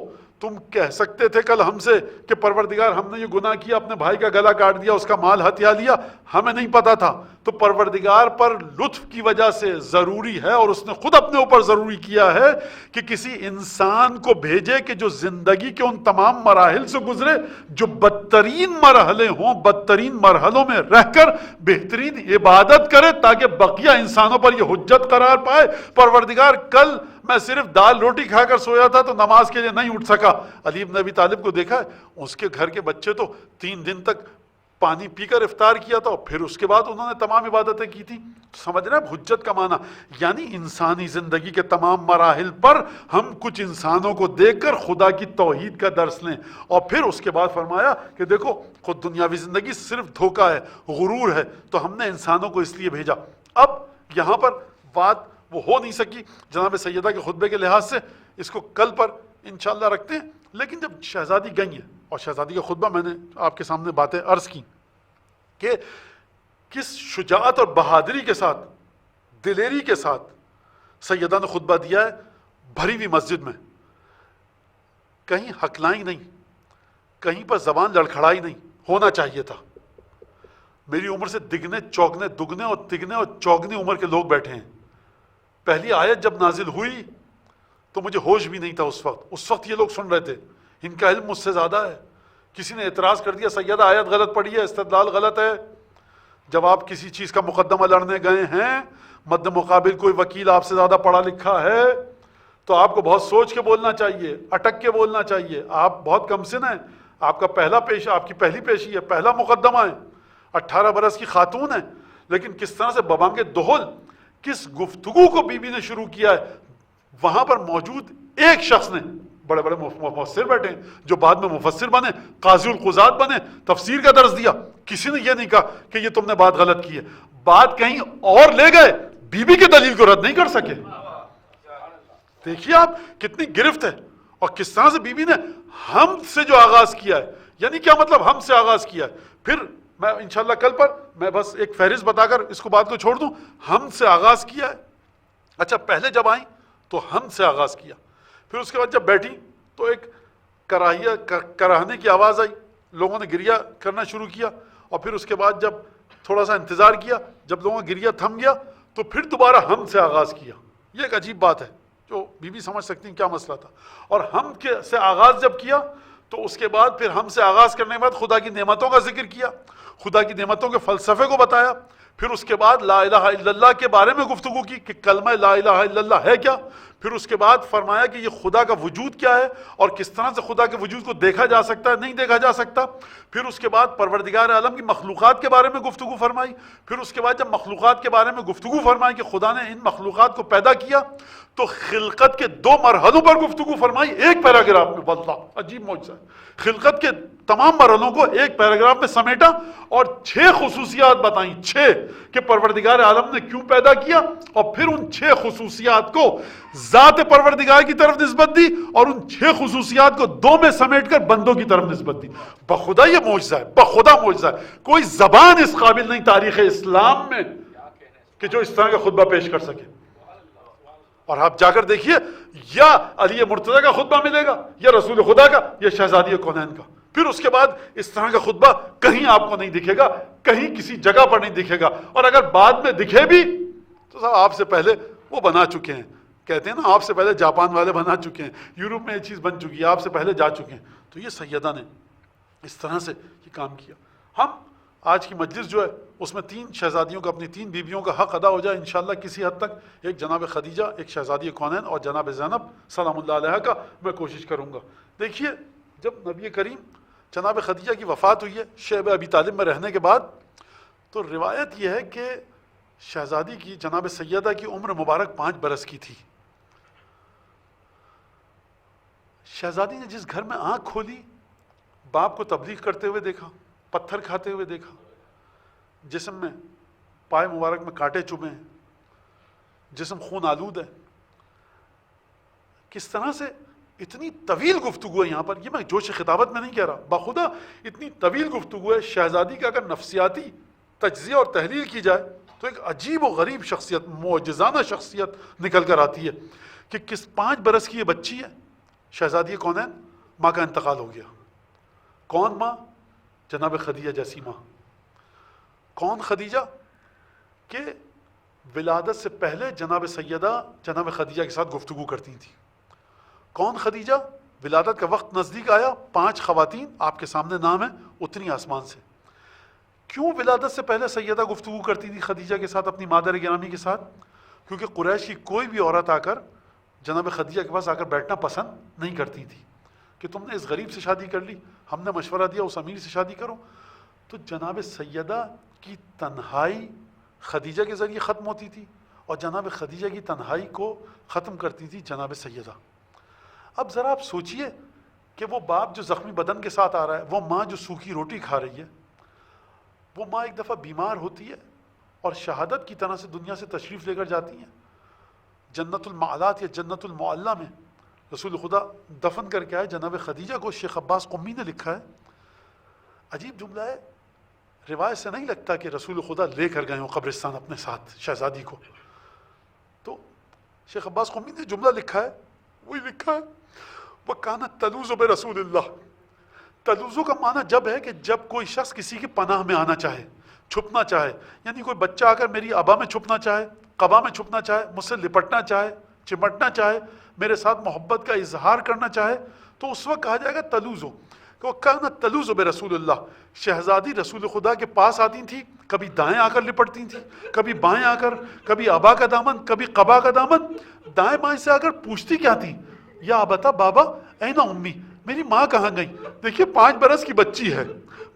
تم کہہ سکتے تھے کل ہم سے کہ پروردگار ہم نے یہ گناہ کیا، اپنے بھائی کا گلا کاٹ دیا، اس کا مال ہتھیا لیا، ہمیں نہیں پتا تھا. تو پروردگار پر لطف کی وجہ سے ضروری ہے، اور اس نے خود اپنے اوپر ضروری کیا ہے کہ کسی انسان کو بھیجے کہ جو زندگی کے ان تمام مراحل سے گزرے جو بدترین مرحلے ہوں، بدترین مرحلوں میں رہ کر بہترین عبادت کرے تاکہ بقیہ انسانوں پر یہ حجت قرار پائے. پروردگار کل میں صرف دال روٹی کھا کر سویا تھا تو نماز کے لیے نہیں اٹھ سکا. علی بن ابی طالب کو دیکھا ہے، اس کے گھر کے بچے تو 3 دن تک پانی پی کر افطار کیا تھا، اور پھر اس کے بعد انہوں نے تمام عبادتیں کی تھی. سمجھ رہے ہیں حجت کا معنی؟ یعنی انسانی زندگی کے تمام مراحل پر ہم کچھ انسانوں کو دیکھ کر خدا کی توحید کا درس لیں. اور پھر اس کے بعد فرمایا کہ دیکھو خود دنیاوی زندگی صرف دھوکہ ہے، غرور ہے، تو ہم نے انسانوں کو اس لیے بھیجا. اب یہاں پر بات وہ ہو نہیں سکی جناب سیدہ کے خطبے کے لحاظ سے، اس کو کل پر انشاءاللہ رکھتے ہیں. لیکن جب شہزادی گئی ہیں، اور شہزادی کا خطبہ میں نے آپ کے سامنے باتیں عرض کی کہ کس شجاعت اور بہادری کے ساتھ، دلیری کے ساتھ سیدہ نے خطبہ دیا ہے بھری ہوئی مسجد میں. کہیں ہکلائی نہیں، کہیں پر زبان لڑکھڑائی نہیں. ہونا چاہیے تھا. میری عمر سے دگنے چوگنے دگنے اور تگنے اور چوگنی عمر کے لوگ بیٹھے ہیں. پہلی آیت جب نازل ہوئی تو مجھے ہوش بھی نہیں تھا اس وقت یہ لوگ سن رہے تھے. ان کا علم مجھ سے زیادہ ہے. کسی نے اعتراض کر دیا سیدہ آیت غلط پڑھی ہے، استدلال غلط ہے. جب آپ کسی چیز کا مقدمہ لڑنے گئے ہیں، مد مقابل کوئی وکیل آپ سے زیادہ پڑھا لکھا ہے، تو آپ کو بہت سوچ کے بولنا چاہیے، اٹک کے بولنا چاہیے. آپ بہت کم سن ہیں، آپ کی پہلی پیشی ہے، پہلا مقدمہ ہے. 18 برس کی خاتون ہے، لیکن کس طرح سے ببانگ دہل کس گفتگو کو بی بی نے شروع کیا ہے. وہاں پر موجود ایک شخص نے، بڑے بڑے مفسر بیٹھے ہیں جو بعد میں مفسر بنے، قاضی القضات بنے، تفسیر کا درس دیا، کسی نے یہ نہیں کہا کہ یہ تم نے بات غلط کی ہے. بات کہیں اور لے گئے، بی بی کی دلیل کو رد نہیں کر سکے. دیکھیے آپ کتنی گرفت ہے، اور کس طرح سے بی بی نے ہم سے جو آغاز کیا ہے. یعنی کیا مطلب ہم سے آغاز کیا ہے؟ پھر میں انشاءاللہ کل پر میں بس ایک فہرست بتا کر اس کو بات کو چھوڑ دوں. ہم سے آغاز کیا ہے. اچھا پہلے جب آئیں تو ہم سے آغاز کیا. پھر اس کے بعد جب بیٹھی تو ایک کراہنے کی آواز آئی, لوگوں نے گریہ کرنا شروع کیا, اور پھر اس کے بعد جب تھوڑا سا انتظار کیا, جب لوگوں کا گریہ تھم گیا تو پھر دوبارہ ہم سے آغاز کیا. یہ ایک عجیب بات ہے جو بی بی سمجھ سکتی ہیں کیا مسئلہ تھا. اور ہم سے آغاز جب کیا تو اس کے بعد پھر ہم سے آغاز کرنے کے بعد خدا کی نعمتوں کا ذکر کیا, خدا کی نعمتوں کے فلسفے کو بتایا. پھر اس کے بعد لا الہ الا اللہ کے بارے میں گفتگو کی کہ کلمہ لا الہ الا اللہ ہے کیا. پھر اس کے بعد فرمایا کہ یہ خدا کا وجود کیا ہے اور کس طرح سے خدا کے وجود کو دیکھا جا سکتا ہے, نہیں دیکھا جا سکتا. پھر اس کے بعد پروردگار عالم کی مخلوقات کے بارے میں گفتگو فرمائی. پھر اس کے بعد جب مخلوقات کے بارے میں گفتگو فرمائی کہ خدا نے ان مخلوقات کو پیدا کیا, تو خلقت کے 2 مرحلوں پر گفتگو فرمائی ایک پیراگراف میں. واللہ عجیب معجزہ ہے. خلقت کے تمام مرحلوں کو ایک پیراگراف میں سمیٹا اور 6 خصوصیات بتائیں, 6 کہ پروردگار عالم نے کیوں پیدا کیا, اور پھر ان 6 خصوصیات کو ذات پروردگار کی طرف نسبت دی اور ان 6 خصوصیات کو 2 میں سمیٹ کر بندوں کی طرف نسبت دی. بخدا یہ معجزہ ہے, بخدا معجزہ ہے. کوئی زبان اس قابل نہیں تاریخ اسلام میں کہ جو اس طرح کا خطبہ پیش کر سکے. اور آپ جا کر دیکھیے, یا علی مرتضیٰ کا خطبہ ملے گا, یا رسول خدا کا, یا شہزادی کونین کا. پھر اس کے بعد اس طرح کا خطبہ کہیں آپ کو نہیں دکھے گا, کہیں کسی جگہ پر نہیں دکھے گا. اور اگر بعد میں دکھے بھی تو صاحب آپ سے پہلے وہ بنا چکے ہیں. کہتے ہیں نا, آپ سے پہلے جاپان والے بنا چکے ہیں, یورپ میں یہ چیز بن چکی ہے, آپ سے پہلے جا چکے ہیں. تو یہ سیدہ نے اس طرح سے یہ کام کیا. ہم آج کی مجلس جو ہے اس میں 3 شہزادیوں کا, اپنی 3 بیویوں کا حق ادا ہو جائے انشاءاللہ کسی حد تک. ایک جناب خدیجہ, ایک شہزادی کونین اور جناب زینب سلام اللہ علیہ کا میں کوشش کروں گا. دیکھیے, جب نبی کریم جناب خدیجہ کی وفات ہوئی ہے شیب ابی طالب میں رہنے کے بعد, تو روایت یہ ہے کہ شہزادی کی, جناب سیدہ کی عمر مبارک 5 برس کی تھی. شہزادی نے جس گھر میں آنکھ کھولی, باپ کو تبلیغ کرتے ہوئے دیکھا, پتھر کھاتے ہوئے دیکھا, جسم میں پائے مبارک میں کانٹے چبھے ہیں, جسم خون آلود ہے. کس طرح سے اتنی طویل گفتگو ہے یہاں پر, یہ میں جوش خطابت میں نہیں کہہ رہا, بخدا اتنی طویل گفتگو ہے. شہزادی کا اگر نفسیاتی تجزیہ اور تحلیل کی جائے تو ایک عجیب و غریب شخصیت, معجزانہ شخصیت نکل کر آتی ہے. کہ کس 5 برس کی یہ بچی ہے شہزادی کونین, ماں کا انتقال ہو گیا. کون ماں؟ جناب خدیجہ جیسی ماں. کون خدیجہ؟ کہ ولادت سے پہلے جناب سیدہ جناب خدیجہ کے ساتھ گفتگو کرتی تھی. کون خدیجہ؟ ولادت کا وقت نزدیک آیا, 5 خواتین آپ کے سامنے نام ہے, اتنی آسمان سے. کیوں ولادت سے پہلے سیدہ گفتگو کرتی تھی خدیجہ کے ساتھ, اپنی مادر گرامی کے ساتھ؟ کیونکہ قریش کی کوئی بھی عورت آ کر جناب خدیجہ کے پاس آ کر بیٹھنا پسند نہیں کرتی تھی کہ تم نے اس غریب سے شادی کر لی, ہم نے مشورہ دیا اس امیر سے شادی کرو. تو جناب سیدہ کی تنہائی خدیجہ کے ذریعے ختم ہوتی تھی, اور جناب خدیجہ کی تنہائی کو ختم کرتی تھی جناب سیدہ. اب ذرا آپ سوچئے کہ وہ باپ جو زخمی بدن کے ساتھ آ رہا ہے, وہ ماں جو سوکھی روٹی کھا رہی ہے, وہ ماں ایک دفعہ بیمار ہوتی ہے اور شہادت کی طرح سے دنیا سے تشریف لے کر جاتی ہیں. جنت المعلات یا جنت المعلا میں رسول خدا دفن کر کے آئے جناب خدیجہ کو. شیخ عباس قمی نے لکھا ہے, عجیب جملہ ہے, روایت سے نہیں لگتا کہ رسول خدا لے کر گئے ہوں قبرستان اپنے ساتھ شہزادی کو. تو شیخ عباس قمی نے جملہ لکھا ہے, وہی لکھا ہے وَكَانَتْ تَلُوذُ بِرَسُولِ اللَّهِ. تلوزو کا معنی جب ہے کہ جب کوئی شخص کسی کی پناہ میں آنا چاہے, چھپنا چاہے, یعنی کوئی بچہ آ کر میری ابا میں چھپنا چاہے, قبا میں چھپنا چاہے, مجھ سے لپٹنا چاہے, چمٹنا چاہے, میرے ساتھ محبت کا اظہار کرنا چاہے, تو اس وقت کہا جائے گا تلوزو. کہ وہ کہنا تلوزو برسول اللہ. شہزادی رسول خدا کے پاس آتی تھی, کبھی دائیں آ کر لپٹتی تھی, کبھی بائیں آ کر, کبھی ابا کا دامن, کبھی قبا کا دامن. دائیں بائیں سے آ کر پوچھتی کیا تھی, یا ابتا بابا اینا امی, میری ماں کہاں گئی. دیکھیے 5 برس کی بچی ہے,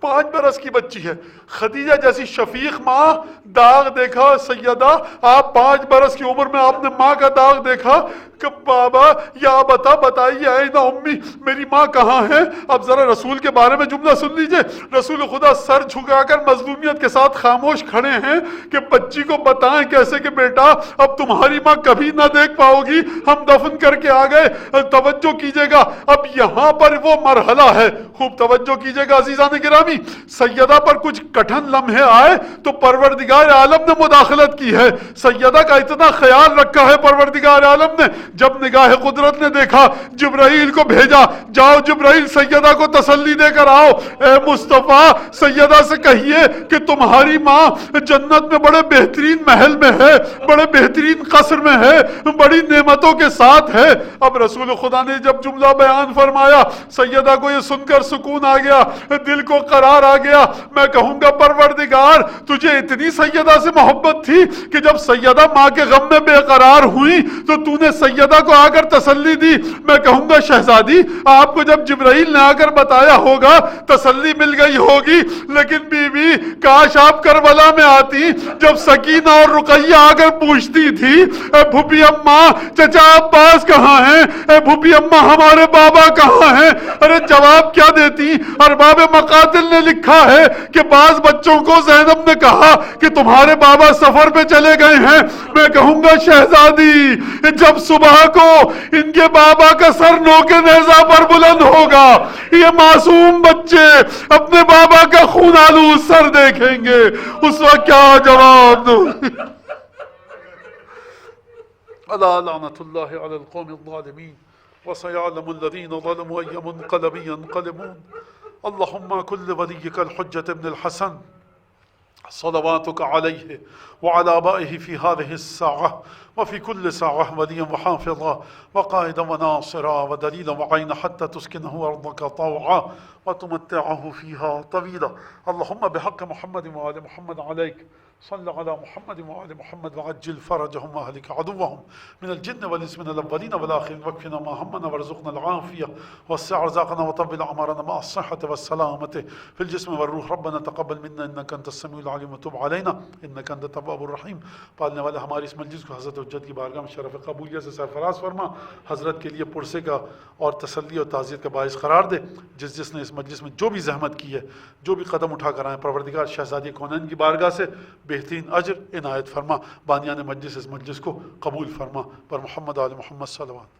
5 برس کی بچی ہے. خدیجہ جیسی شفیق ماں, داغ دیکھا سیدہ, آپ 5 برس کی عمر میں آپ نے ماں کا داغ دیکھا کہ بابا یا بتائیے اینا امی, میری ماں کہاں ہے. اب ذرا رسول کے بارے میں جملہ سن لیجئے. رسول خدا سر جھکا کر مظلومیت کے ساتھ خاموش کھڑے ہیں کہ بچی کو بتائیں کیسے کہ بیٹا اب تمہاری ماں کبھی نہ دیکھ پاؤ گی, ہم دفن کر کے آ گئے. توجہ کیجئے گا, اب یہاں پر وہ مرحلہ ہے, خوب توجہ کیجئے گا عزیزان گرامی. گرامی سیدہ پر کچھ کٹھن لمحے آئے تو پروردگار عالم نے مداخلت کی ہے. سیدہ کا اتنا خیال رکھا ہے پروردگار عالم نے, جب نگاہ قدرت نے دیکھا جبرائیل کو بھیجا, جاؤ جبرائیل سیدہ کو تسلی دے کر آؤ. اے مصطفیٰ سیدہ سے کہیے کہ تمہاری ماں جنت میں بڑے بہترین محل میں ہے, بڑے بہترین قصر میں ہے, بڑی نعمتوں کے ساتھ ہے. اب رسول خدا نے جب جملہ بیان فرمایا سیدہ کو یہ سن کر سکون آ گیا, دل کو قرار آ گیا. میں کہوں گا پروردگار تجھے اتنی سیدہ سے محبت تھی کہ جب سیدہ ماں کے غم میں بے قرار ہوئی تو تو نے سیدہ کو آ کر تسلی دی. میں کہوں گا شہزادی آپ کو جب جبرائیل نے آ کر بتایا ہوگا تسلی مل گئی ہوگی, لیکن بی بی کاش آپ کربلا میں آتی جب سکینہ اور رقیہ آ کر پوچھتی تھی اے بھوپی اماں چچا عباس کہاں ہیں, اے بھوپی اماں ہمارے بابا کہاں ہیں. ارے جواب کیا دیتی. ارباب مقاتل نے لکھا ہے کہ بعض بچوں کو زینب نے کہا کہ تمہارے بابا سفر پہ چلے گئے ہیں. میں کہوں گا شہزادی جب صبح کو ان کے بابا کا سر نوکے نیزہ پر بلند ہوگا یہ معصوم بچے اپنے بابا کا خون آلود سر دیکھیں گے, اس وقت کیا جواب دو. الا لعنت اللہ علی القوم الظالمین وسيعلم الذين ظلموا أي منقلب ينقلبون. اللهم كل وليك الحجة ابن الحسن صلواتك عليه وعلى آبائه في هذه الساعة وفي كل ساعة وليا وحافظا وقائدا وناصرا ودليلا وعينا حتى تسكنه أرضك طوعا وتمتعه فيها طويلا. اللهم بحق محمد وآل محمد عليك صل على محمد وآل محمد وعجل فرجهم وأهلك عدوهم من الجن والإنس من الأولين والآخرين واكفنا ما همنا وارزقنا العافية وسع رزقنا وطول أعمارنا مع الصحة والسلامة في الجسم والروح. ربنا تقبل منا إنك أنت السميع العليم وتب علينا إنك أنت التواب الرحيم. پالنے والے ہماری اس مجلس کو حضرت حجت کی بارگاہ میں شرف قبولیت سے سرفراز فرما, حضرت کے لیے پرسے کا اور تسلی اور تعزیت کا باعث قرار دے. جس نے اس مجلس میں جو بھی زحمت کی ہے, جو بھی قدم اٹھا کر آئے, پروردگار شہزادی کونین کی بارگاہ سے بہترین اجر عنایت فرما. بانیان مجلس اس مجلس کو قبول فرما. پر محمد آل محمد صلوات.